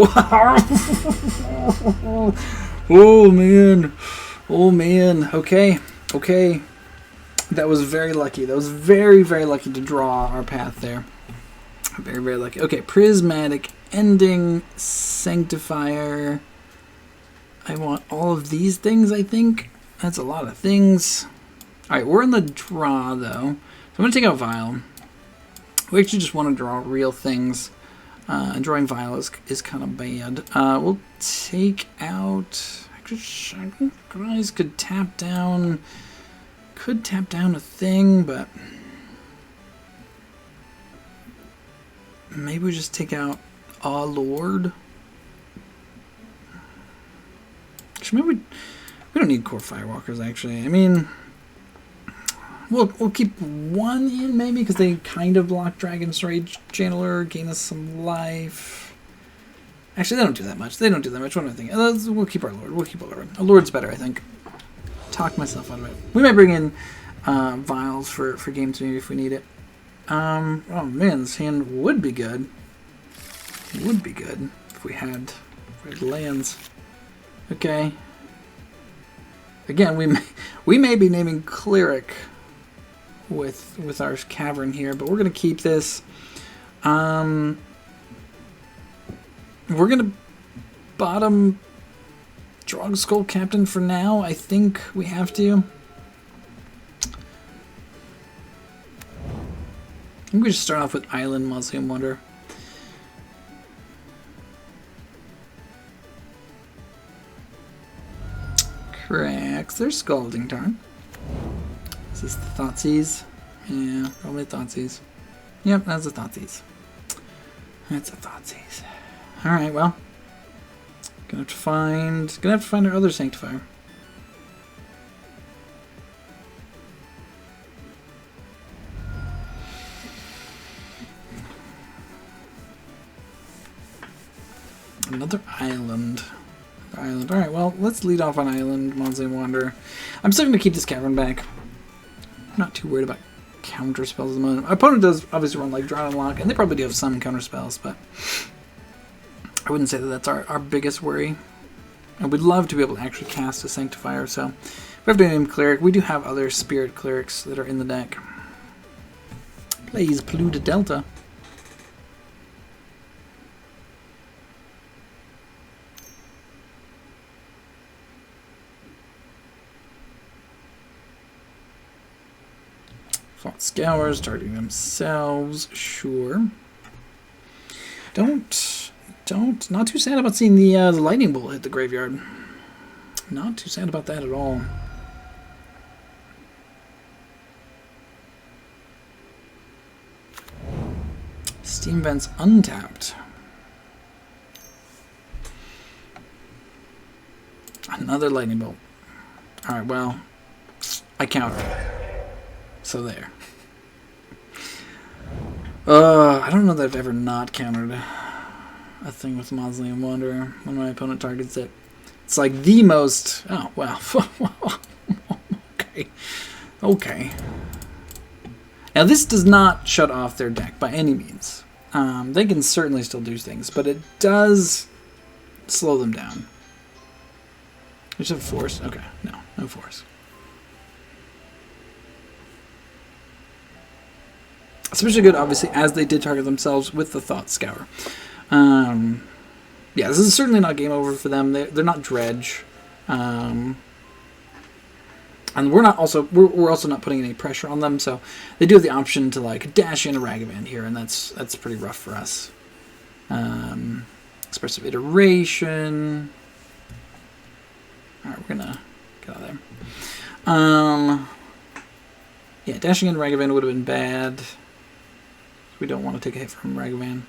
Speaker 1: Oh, man. Oh, man. Okay. Okay. That was very lucky. That was very, very lucky to draw our path there. Very, very lucky. Okay, Prismatic, Ending, Sanctifier. I want all of these things, I think. That's a lot of things. Alright, we're in the draw, though. So I'm going to take out Vial. We actually just want to draw real things. And drawing Vial is kind of bad. We'll take out... Actually, guys could tap down... Could tap down a thing, but... Maybe we just take out a Lord. Actually, maybe we don't need core Firewalkers, actually. I mean, we'll keep one in, maybe, because they kind of block Dragon's Rage Channeler, gain us some life. Actually, they don't do that much. They don't do that much. What am I thinking? We'll keep our Lord. We'll keep our Lord. A Lord's better, I think. Talk myself out of it. We might bring in Vials for game 2 if we need it. Oh man, this hand would be good. Would be good if we had lands. Okay. Again, we may be naming Cleric with our Cavern here, but we're gonna keep this. We're gonna bottom Drog Skull Captain for now. I think we have to. I think we just start off with Island Mausoleum Wanderer. Cracks their Scalding Tarn. Is this the Thoughtseize? Yeah, probably Thoughtseize. Yep, that's a Thoughtseize. That's a Thoughtseize. Alright, well. Gonna have to find our other Sanctifier. Another island. island. Alright, well, let's lead off on island, Mausoleum Wanderer. I'm still going to keep this cavern back. I'm not too worried about counter spells at the moment. My opponent does obviously run like Drown and Lock, and they probably do have some counter spells, but I wouldn't say that that's our biggest worry. And we'd love to be able to actually cast a Sanctifier, so we have to name Cleric. We do have other Spirit Clerics that are in the deck. Plays Polluted Delta. Thought Scours, targeting themselves, sure. Not too sad about seeing the lightning bolt hit the graveyard. Not too sad about that at all. Steam Vents untapped. Another lightning bolt. Alright, well, I countered. So there. I don't know that I've ever not countered a thing with Mausoleum Wanderer when my opponent targets it. It's like the most... Oh, well. Okay. Okay. Now, this does not shut off their deck by any means. They can certainly still do things, but it does slow them down. You just have force? Okay. No force. Especially good, obviously, as they did target themselves with the Thought Scour. Yeah, this is certainly not game over for them. They're not Dredge. And we're also not putting any pressure on them, so they do have the option to like dash in a Ragavan here, and that's pretty rough for us. Expressive Iteration. Alright, we're gonna get out of there. Yeah, dashing in Ragavan would have been bad. We don't want to take a hit from Ragavan.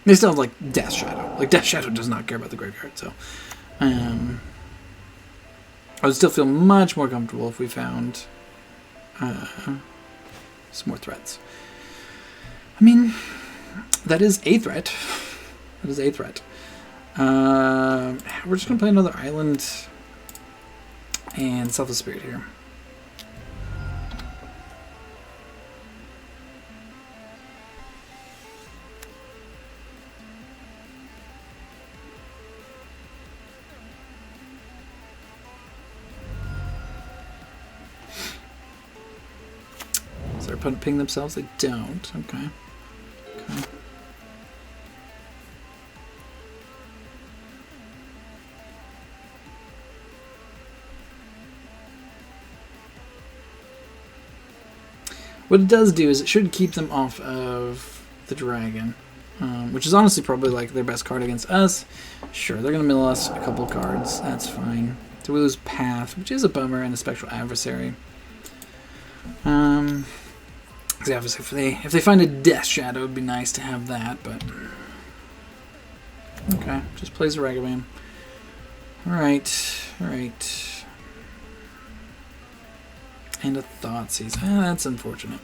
Speaker 1: They still have like Death Shadow. Like Death Shadow does not care about the graveyard, so I would still feel much more comfortable if we found some more threats. I mean, that is a threat. That is a threat. We're just gonna play another island and Selfless Spirit here. Does their opponent ping themselves? They don't. Okay. Okay. What it does do is it should keep them off of the dragon, which is honestly probably like their best card against us. Sure, they're going to mill us a couple cards. That's fine. So we lose Path, which is a bummer, and a Spectral Adversary. If they find a Death Shadow, it would be nice to have that, but... Okay, just plays a Ragavan. Alright, alright. And a Thoughtseize. That's unfortunate.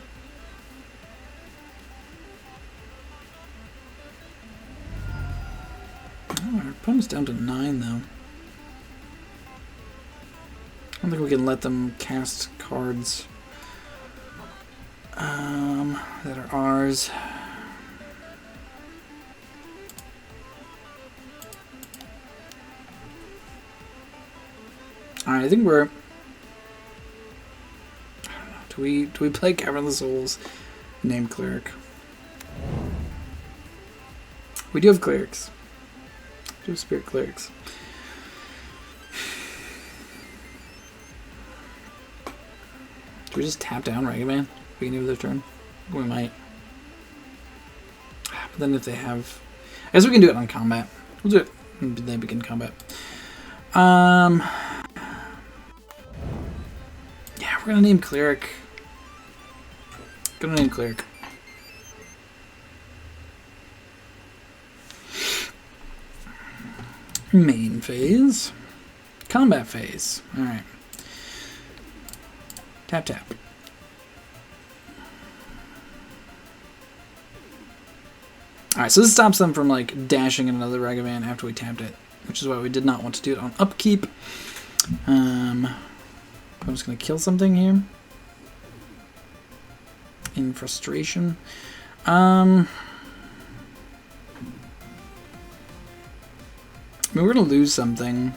Speaker 1: Oh, our opponent's down to 9, though. I don't think we can let them cast cards that are ours. Alright, I think we're... I don't know. Do we play Cavern of the Souls? Name Cleric. We do have Clerics. We do have Spirit Clerics. Do we just tap down Ragavan? Beginning of their turn? We might. But then if they have... I guess we can do it on combat. We'll do it when they begin combat. Yeah, we're gonna name Cleric. Gonna name Cleric. Main phase. Combat phase. Alright. Tap, tap. Alright, so this stops them from, like, dashing in another Ragavan after we tapped it, which is why we did not want to do it on upkeep. I'm just going to kill something here. In frustration. I mean, we're going to lose something.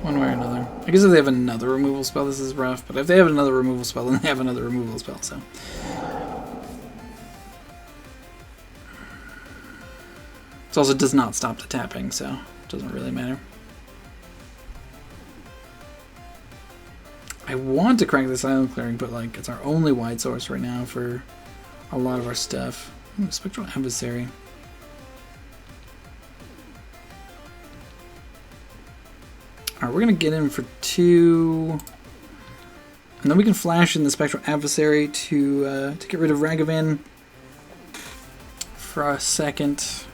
Speaker 1: One way or another. I guess if they have another removal spell, this is rough. But if they have another removal spell, then they have another removal spell, so... This also does not stop the tapping, so it doesn't really matter. I want to crank this island clearing, but like it's our only white source right now for a lot of our stuff. Ooh, Spectral Adversary. Alright, we're gonna get in for 2. And then we can flash in the Spectral Adversary to get rid of Ragavan for a second.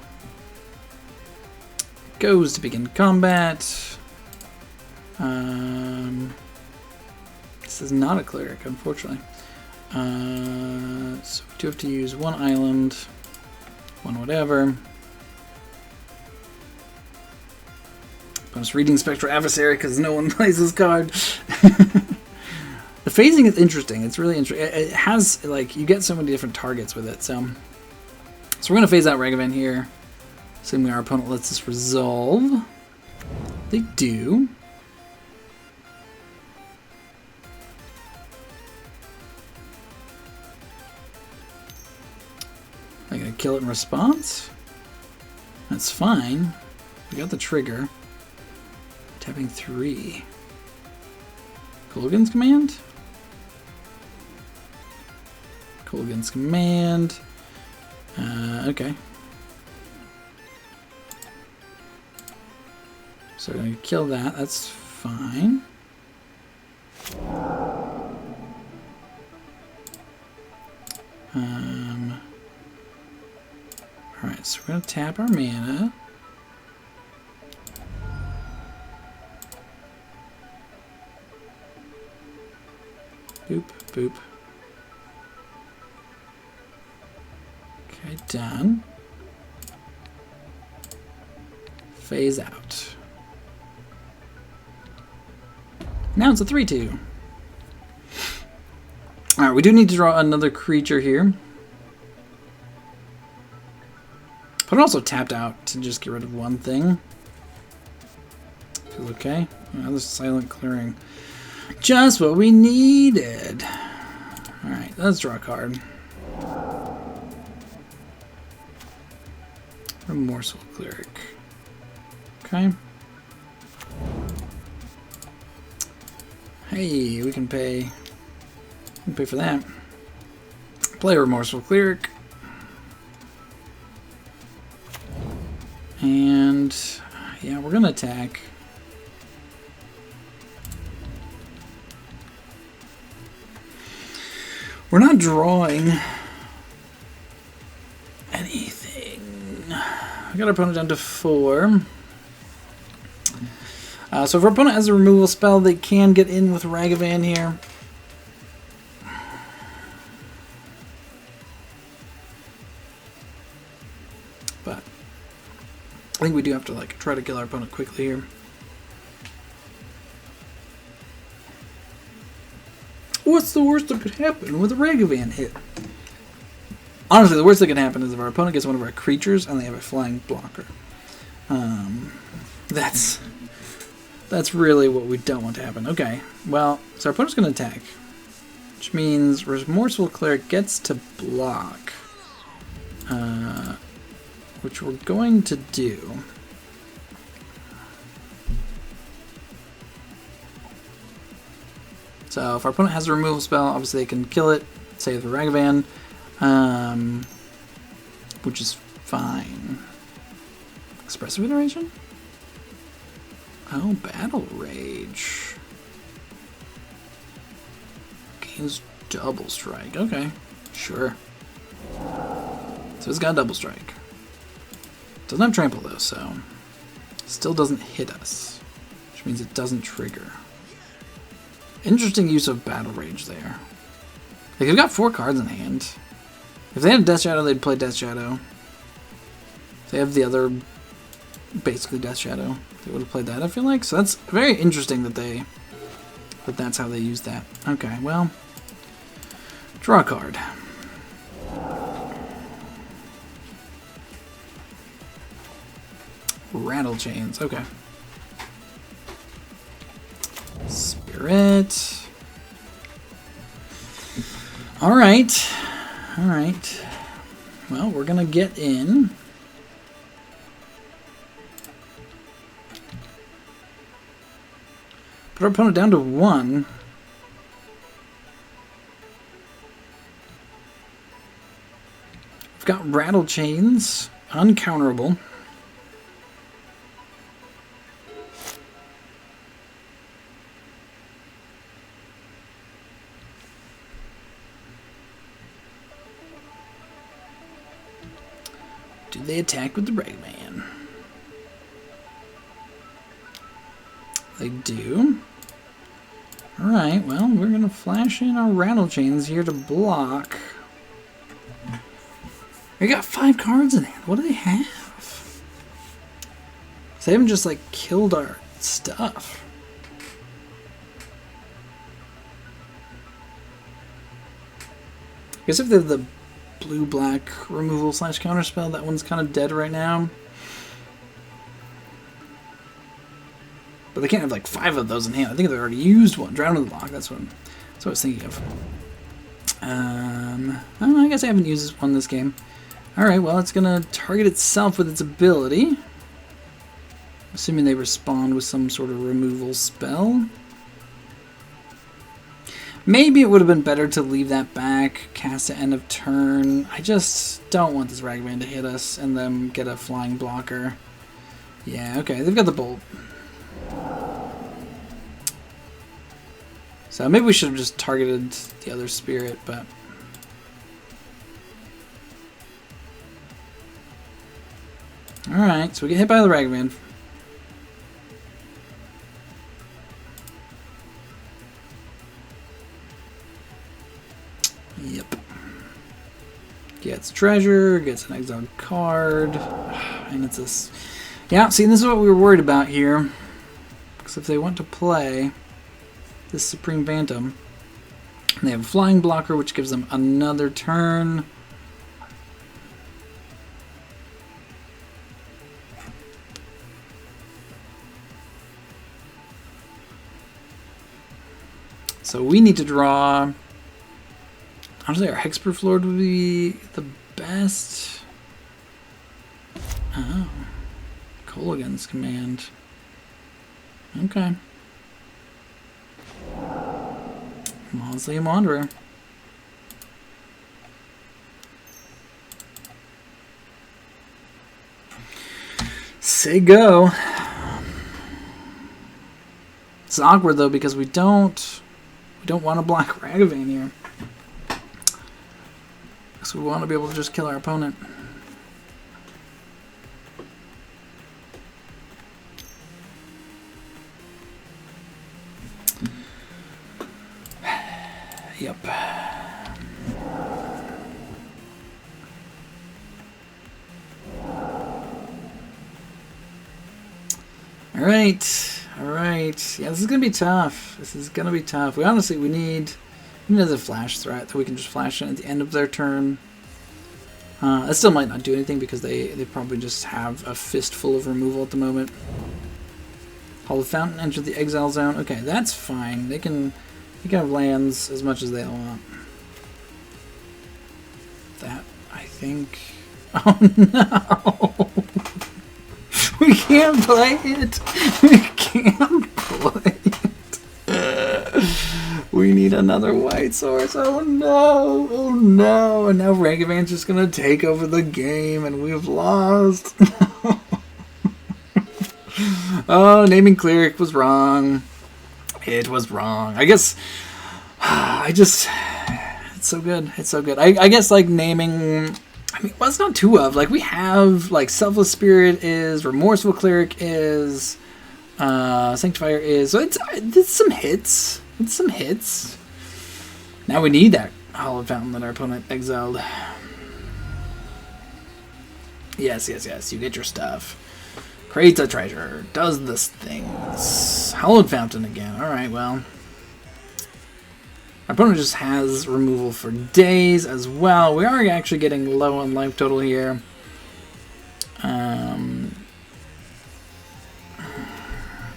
Speaker 1: Goes to begin combat. This is not a cleric, unfortunately. So we do have to use 1 island, 1 whatever. I'm just reading Spectral Adversary because no one plays this card. The phasing is interesting. It's really interesting. It has, like, you get so many different targets with it. So we're going to phase out Ragavan here. Assuming our opponent lets us resolve. They do. I'm going to kill it in response. That's fine. We got the trigger. Tapping 3. Kolaghan's Command? Kolaghan's Command. Okay. So we're going to kill that. That's fine. Alright, so we're going to tap our mana. Boop, boop. Okay, done. Phase out. Now it's a 3-2. Alright, we do need to draw another creature here. But also tapped out to just get rid of one thing. Feels okay. Another silent clearing. Just what we needed. Alright, let's draw a card. Remorseful Cleric. Okay. Hey, we can pay for that. Play a Remorseful Cleric. And yeah, we're gonna attack. We're not drawing anything. We got our opponent down to 4. So if our opponent has a removal spell, they can get in with Ragavan here. But I think we do have to like try to kill our opponent quickly here. What's the worst that could happen with a Ragavan hit? Honestly, the worst that can happen is if our opponent gets one of our creatures and they have a flying blocker. That's really what we don't want to happen. Okay, well, so our opponent's going to attack, which means Remorseful Cleric gets to block, which we're going to do. So if our opponent has a removal spell, obviously they can kill it, save the Ragavan, which is fine. Expressive Iteration? Oh, Battle Rage. Gains double strike. Okay, sure. So it's got double strike. Doesn't have trample though, so still doesn't hit us, which means it doesn't trigger. Interesting use of Battle Rage there. Like, they've got 4 cards in hand. If they had Death Shadow, they'd play Death Shadow. If they have the other, basically Death Shadow, they would have played that, I feel like. So that's very interesting that that's how they use that. Okay, well, draw a card. Rattle Chains, okay. Spirit. Alright. Alright. Well, we're gonna get in. Put our opponent down to 1. We've got Rattle Chains, uncounterable. Do they attack with the Ragman? They do. Alright, well, we're going to flash in our Rattle Chains here to block. We got 5 cards in hand. What do they have? So they haven't just, like, killed our stuff. I guess if they have the blue-black removal / counterspell, that one's kind of dead right now. But they can't have like 5 of those in hand. I think they've already used one. Drown in the Lock, that's what I was thinking of. I guess I haven't used one this game. Alright, well, it's going to target itself with its ability. Assuming they respond with some sort of removal spell. Maybe it would have been better to leave that back, cast at end of turn. I just don't want this Ragman to hit us and then get a flying blocker. Yeah, okay, they've got the Bolt. So maybe we should have just targeted the other spirit, but... Alright, so we get hit by the Ragman. Yep. Gets treasure, gets an exiled card, and it's this. Yeah, see, this is what we were worried about here. Because if they want to play this Supreme Phantom, they have a flying blocker, which gives them another turn. So we need to draw. Honestly, our Hexproof Lord would be the best. Oh. Kolaghan's Command. Okay. Mausoleum Wanderer. Say go. It's awkward though because we don't want to block Ragavan here. So we want to be able to just kill our opponent. Yep. Alright. Alright. Yeah, this is going to be tough. This is going to be tough. We need another flash threat that we can just flash in at the end of their turn. That still might not do anything because they probably just have a fistful of removal at the moment. Hall of Fountain, enter the exile zone. Okay, that's fine. They can have lands as much as they want. That, I think... Oh no! We can't play it! We can't play it! We need another white source. Oh no! Oh no! And now Ragavan's just gonna take over the game and we've lost. Oh, naming Cleric was wrong. It was wrong. I guess... It's so good. It's so good. I guess, like, naming... I mean, well, it's not two of. Like, we have, like, Selfless Spirit is, Remorseful Cleric is, Sanctifier is. So it's some hits. It's some hits. Now we need that Hall of Fountain that our opponent exiled. Yes, yes, yes. You get your stuff. Creates a treasure. Does this things. Hallowed Fountain again. Alright, well. Our opponent just has removal for days as well. We are actually getting low on life total here.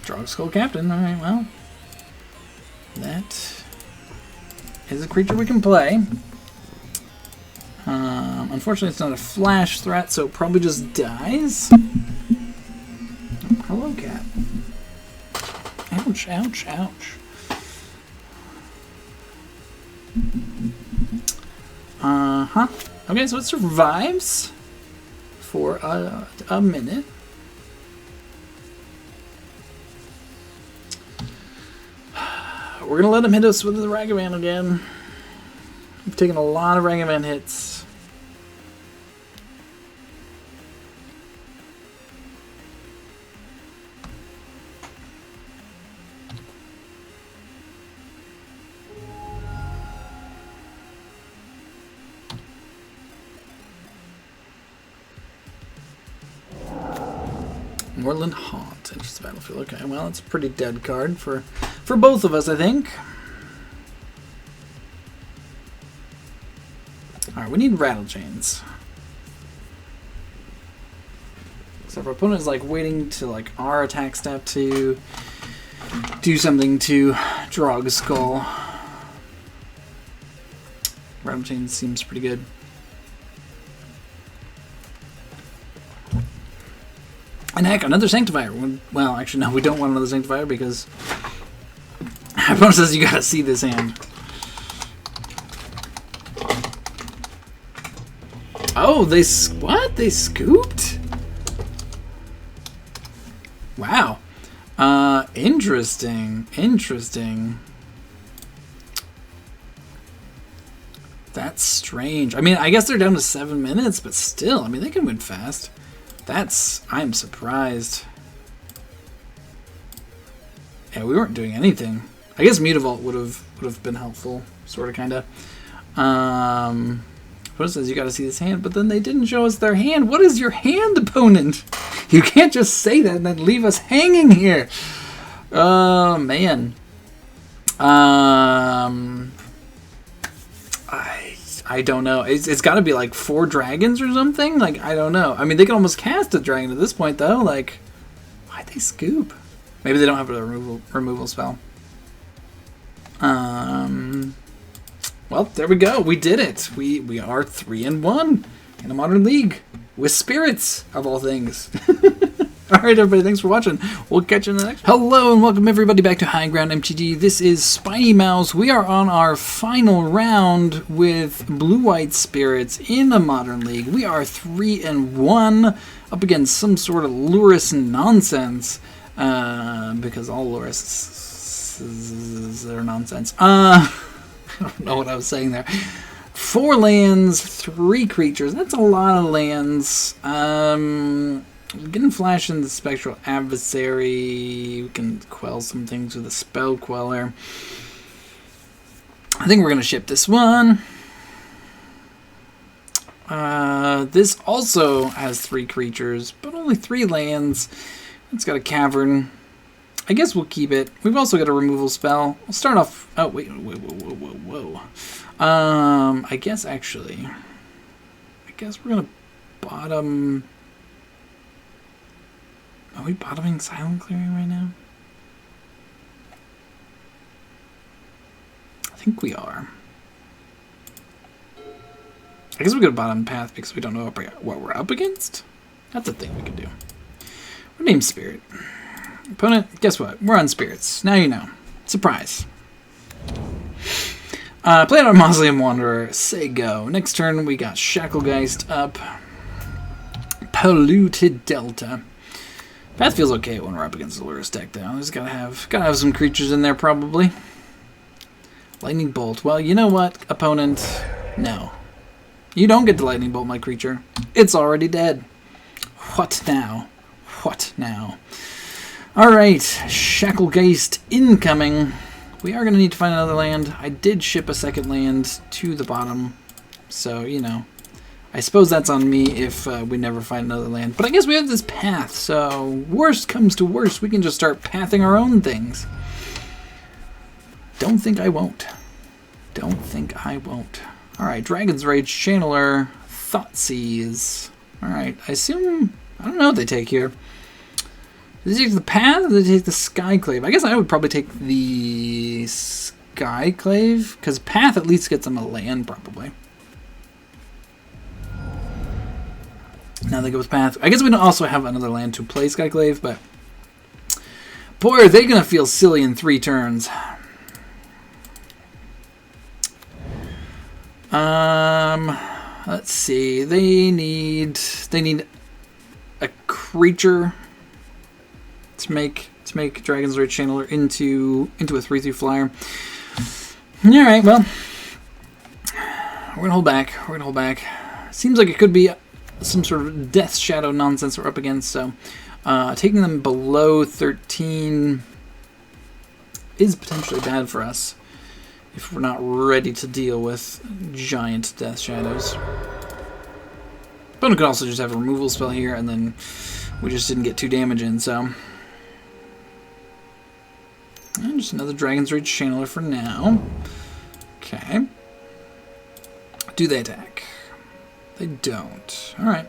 Speaker 1: Drog Skull Captain. Alright, well. That is a creature we can play. Unfortunately, it's not a flash threat, so it probably just dies. Hello, cat. Ouch, ouch, ouch. Uh-huh. Okay, so it survives for a minute. We're going to let him hit us with the Ragavan again. We've taken a lot of Ragavan hits. Moorland Haunt enters the battlefield. Okay, well, it's a pretty dead card for both of us, I think. Alright, we need Rattle Chains. So if our opponent is like waiting to like our attack step to do something to Drog Skull, Rattle Chains seems pretty good. And heck, another Sanctifier. Well, actually, no, we don't want another Sanctifier because our opponent says you gotta see this hand. Oh, what? They scooped? Wow. Interesting. Interesting. That's strange. I mean, I guess they're down to 7 minutes, but still, I mean, they can win fast. I'm surprised. Yeah, we weren't doing anything. I guess Mutavault would have been helpful, sort of, kind of. What says you got to see this hand, but then they didn't show us their hand. What is your hand, opponent? You can't just say that and then leave us hanging here. Oh man. I don't know. It's got to be like 4 dragons or something. Like, I don't know. I mean, they can almost cast a dragon at this point, though. Like, why'd they scoop? Maybe they don't have a removal spell. Well, there we go. We did it. We are 3-1 in a Modern League with spirits of all things. All right, everybody, thanks for watching. We'll catch you in the next one. Hello, and welcome everybody back to High Ground MTG. This is Spiny Mouse. We are on our final round with Blue-White Spirits in the Modern League. We are 3-1 up against some sort of Lurrus nonsense, because all Lurrus are nonsense. I don't know what I was saying there. 4 lands, 3 creatures. That's a lot of lands. Getting Flash in the Spectral Adversary. We can quell some things with a Spell Queller. I think we're going to ship this one. This also has 3 creatures, but only 3 lands. It's got a Cavern. I guess we'll keep it. We've also got a removal spell. We'll start off... Oh, wait, whoa. I guess, actually... I guess we're going to bottom... Are we bottoming Silent Clearing right now? I think we are. I guess we're going to bottom Path because we don't know what we're up against. That's a thing we can do. We're named Spirit. Opponent, guess what? We're on Spirits. Now you know. Surprise. Play our Mausoleum Wanderer. Say go. Next turn we got Shacklegeist up. Polluted Delta. Path feels okay when we're up against the Lurrus deck, though. Just gotta have some creatures in there, probably. Lightning Bolt. Well, you know what, opponent? No. You don't get to Lightning Bolt my creature. It's already dead. What now? What now? Alright, Shacklegeist incoming. We are going to need to find another land. I did ship a second land to the bottom, so, you know. I suppose that's on me if we never find another land. But I guess we have this path, so worst comes to worst, we can just start pathing our own things. Don't think I won't. Don't think I won't. Alright, Dragon's Rage Channeler, Thoughtseize. Alright, I assume... I don't know what they take here. Do they take the path or do they take the Skyclave? I guess I would probably take the Skyclave, because path at least gets them a land, probably. Now they go with path. I guess we don't also have another land to play Skyclave, but... boy, are they going to feel silly in 3 turns. Let's see. They need a creature to make Dragon's Rage Channeler into a 3/3 flyer. All right, well, we're gonna hold back. We're gonna hold back. Seems like it could be some sort of Death Shadow nonsense we're up against. So, taking them below 13 is potentially bad for us if we're not ready to deal with giant Death Shadows. But we could also just have a removal spell here, and then we just didn't get 2 damage in, so... and just another Dragon's Rage Channeler for now. Okay. Do they attack? They don't. Alright.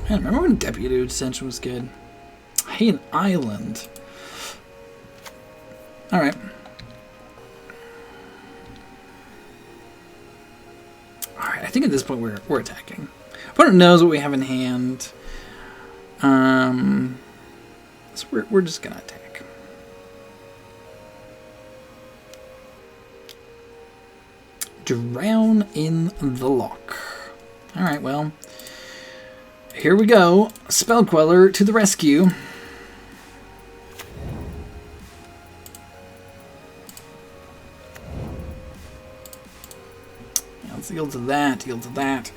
Speaker 1: Man, remember when Deputy Ascension was good? Hey, an island. Alright. Alright, I think at this point we're attacking. Opponent knows what we have in hand. So we're just gonna attack. Drown in the Loch. Alright, well. Here we go. Spell Queller to the rescue. Yeah, let's yield to that, yield to that.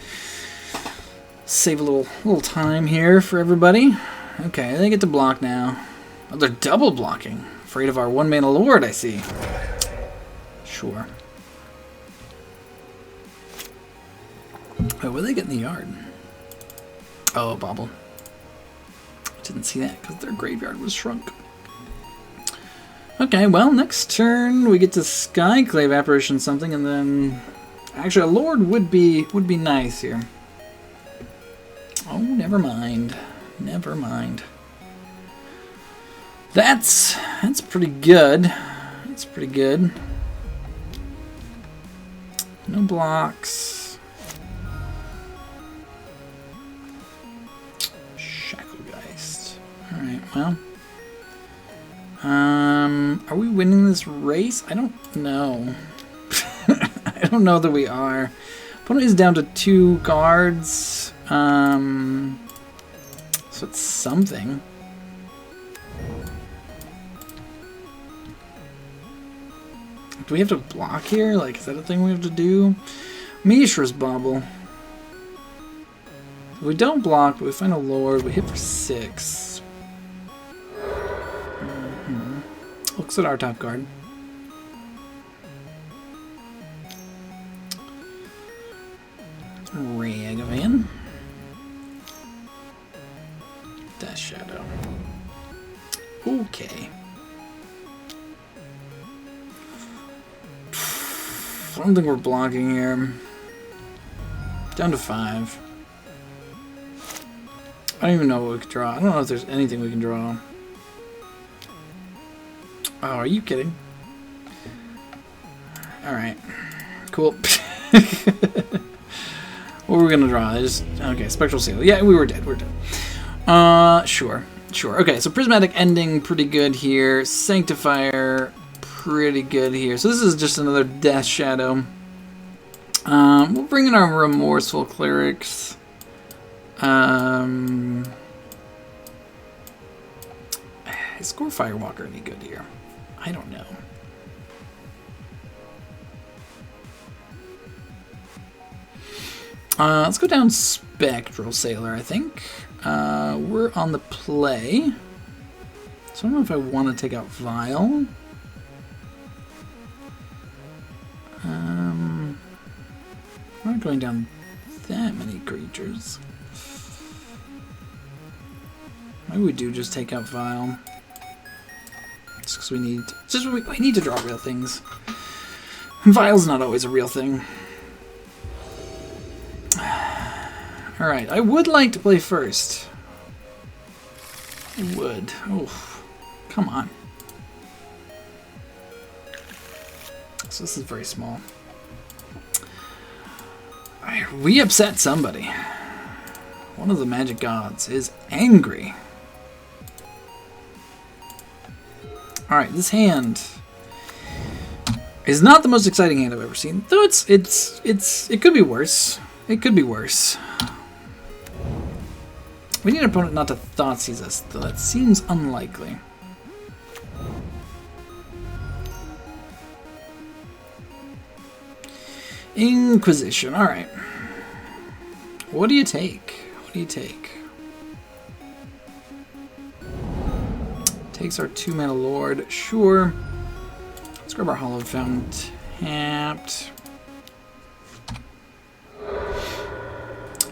Speaker 1: Save a little time here for everybody. Okay, they get to block now. Oh, they're double blocking. Afraid of our 1-mana lord, I see. Sure. Wait, what do they get in the yard? Oh, Bobble. Didn't see that because their graveyard was shrunk. Okay, well, next turn we get to Skyclave Apparition something, and then... actually, a Lord would be nice here. Oh, never mind. Never mind. That's pretty good. That's pretty good. No blocks. Shacklegeist. Alright, well. Are we winning this race? I don't know. I don't know that we are. Opponent is down to 2 cards. So it's something. Do we have to block here? Like, is that a thing we have to do? Mishra's Bauble. If we don't block, but we find a Lord, we hit for 6. Looks at our top card. Ragavan. Death Shadow. Okay. I don't think we're blocking here. Down to 5. I don't even know what we could draw. I don't know if there's anything we can draw. Oh, are you kidding? Alright. Cool. What were we gonna draw? Okay, Spectral Seal. Yeah, we were dead. We're dead. Sure. Sure. Okay, so Prismatic Ending, pretty good here. Sanctifier, pretty good here. So this is just another Death Shadow. We'll bring in our Remorseful Clerics. Is Score Firewalker any good here? I don't know. Let's go down Spectral Sailor, I think. We're on the play. So I don't know if I want to take out Vial. going down that many creatures. Maybe we do just take out Vile. Just because we need to draw real things. Vile's not always a real thing. Alright, I would like to play first. I would. Oh, come on. So this is very small. We upset somebody. One of the magic gods is angry. Alright, this hand is not the most exciting hand I've ever seen. Though it could be worse. It could be worse. We need an opponent not to Thoughtseize us, though that seems unlikely. Inquisition, alright. What do you take? What do you take? Takes our 2-mana Lord, sure. Let's grab our Hallowed Fountain tapped.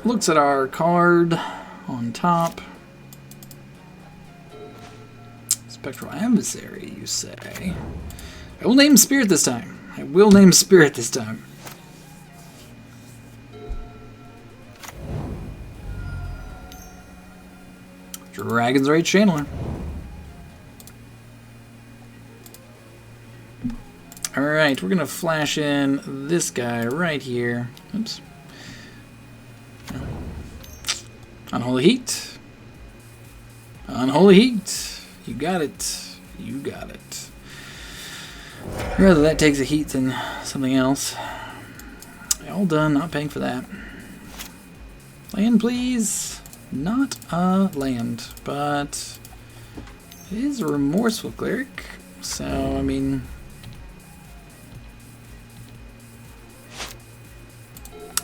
Speaker 1: Looks at our card on top. Spectral Adversary, you say? I will name Spirit this time. I will name Spirit this time. Dragon's Rage Channeler. Alright, we're going to flash in this guy right here. Oops. Unholy Heat. Unholy Heat. You got it. You got it. Rather that takes a heat than something else. All done, not paying for that. Land, please. Not a land, but it is a Remorseful Cleric. So, I mean,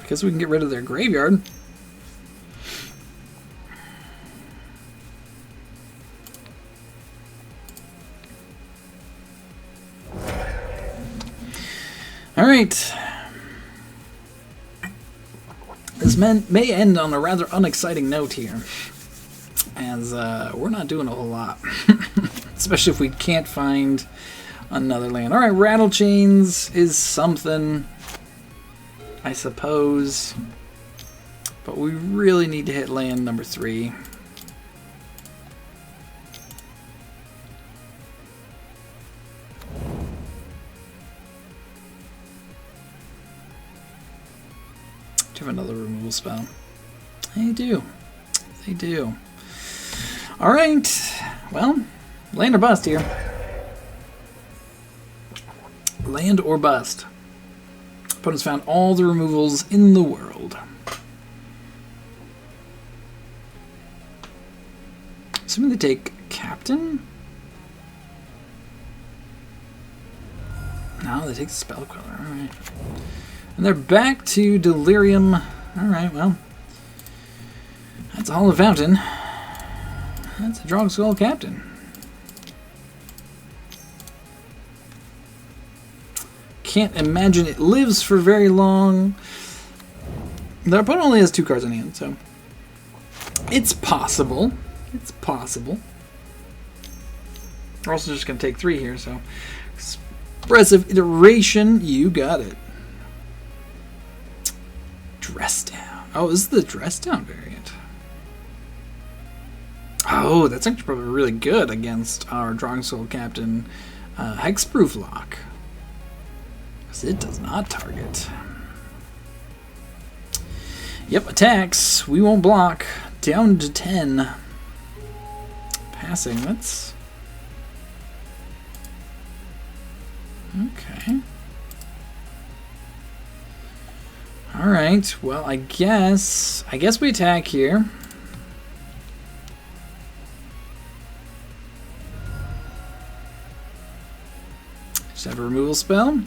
Speaker 1: I guess we can get rid of their graveyard. Alright. This may end on a rather unexciting note here, as we're not doing a whole lot. Especially if we can't find another land. Alright, Rattle Chains is something, I suppose. But we really need to hit land number 3. Do you have another removal spell? They do. They do. Alright. Well, land or bust here. Land or bust. Opponents found all the removals in the world. Assuming they take Captain? No, they take Spell Queller. Alright. And they're back to Delirium. Alright, well. That's a Hallowed Fountain. That's a Drog Skull Captain. Can't imagine it lives for very long. Their opponent only has 2 cards in hand, so it's possible. It's possible. We're also just going to take 3 here, so Expressive Iteration, you got it. Dress Down. Oh, this is the Dress Down variant. Oh, that's actually probably really good against our Drog Skull Captain Hexproof Lock. Because it does not target. Yep, attacks. We won't block. Down to 10. Passing, that's... Okay. Alright, well, I guess we attack here. Just have a removal spell.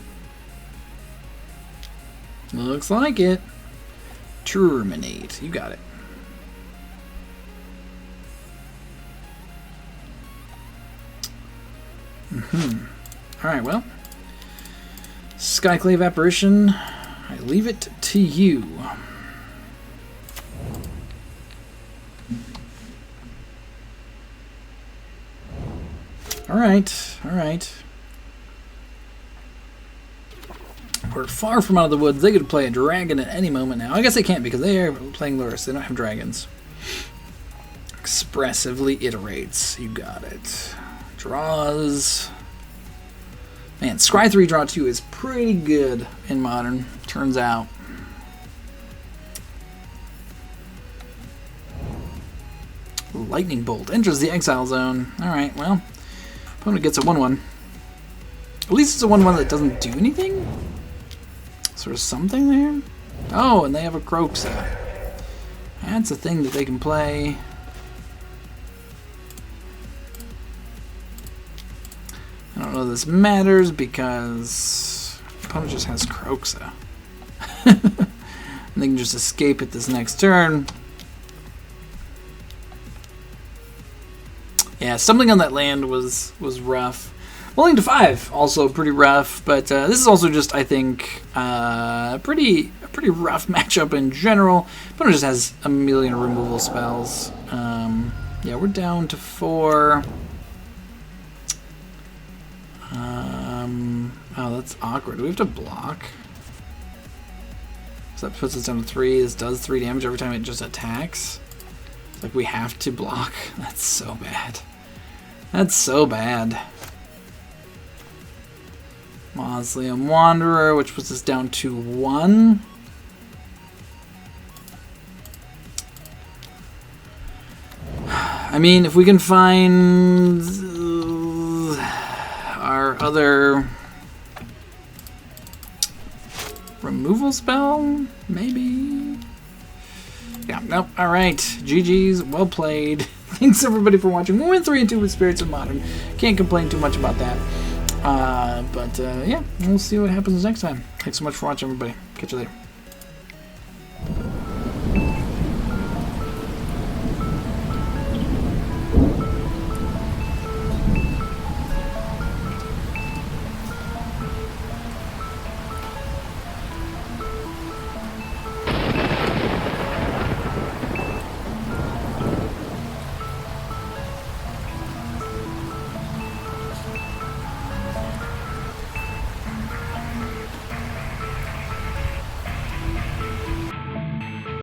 Speaker 1: Looks like it. Terminate. You got it. Alright, well. Skyclave Apparition. I leave it to you. Alright, alright. We're far from out of the woods. They could play a dragon at any moment now. I guess they can't because they are playing Lurrus. They don't have dragons. Expressively iterates. You got it. Draws. Man, Scry 3 Draw 2 is pretty good in Modern, turns out. Lightning Bolt enters the exile zone. Alright, well, opponent gets a 1-1. At least it's a 1-1 that doesn't do anything? Is there something there? Oh, and they have a Croxa. That's a thing that they can play. I don't know if this matters because opponent just has Croxa. And they can just escape it this next turn. Yeah, stumbling on that land was rough. Rolling to 5, also pretty rough, but this is also just, I think, a pretty rough matchup in general. Opponent just has a million removal spells. Yeah, we're down to 4. Oh, that's awkward. Do we have to block? So that puts us down to 3. This does 3 damage every time it just attacks. It's like we have to block. That's so bad. That's so bad. Mausoleum Wanderer, which puts us down to 1. I mean, if we can find our other removal spell, maybe? Yeah, nope. Alright. GG's. Well played. Thanks everybody for watching. We went 3-2 with Spirits of Modern. Can't complain too much about that. Yeah, we'll see what happens next time. Thanks so much for watching, everybody. Catch you later.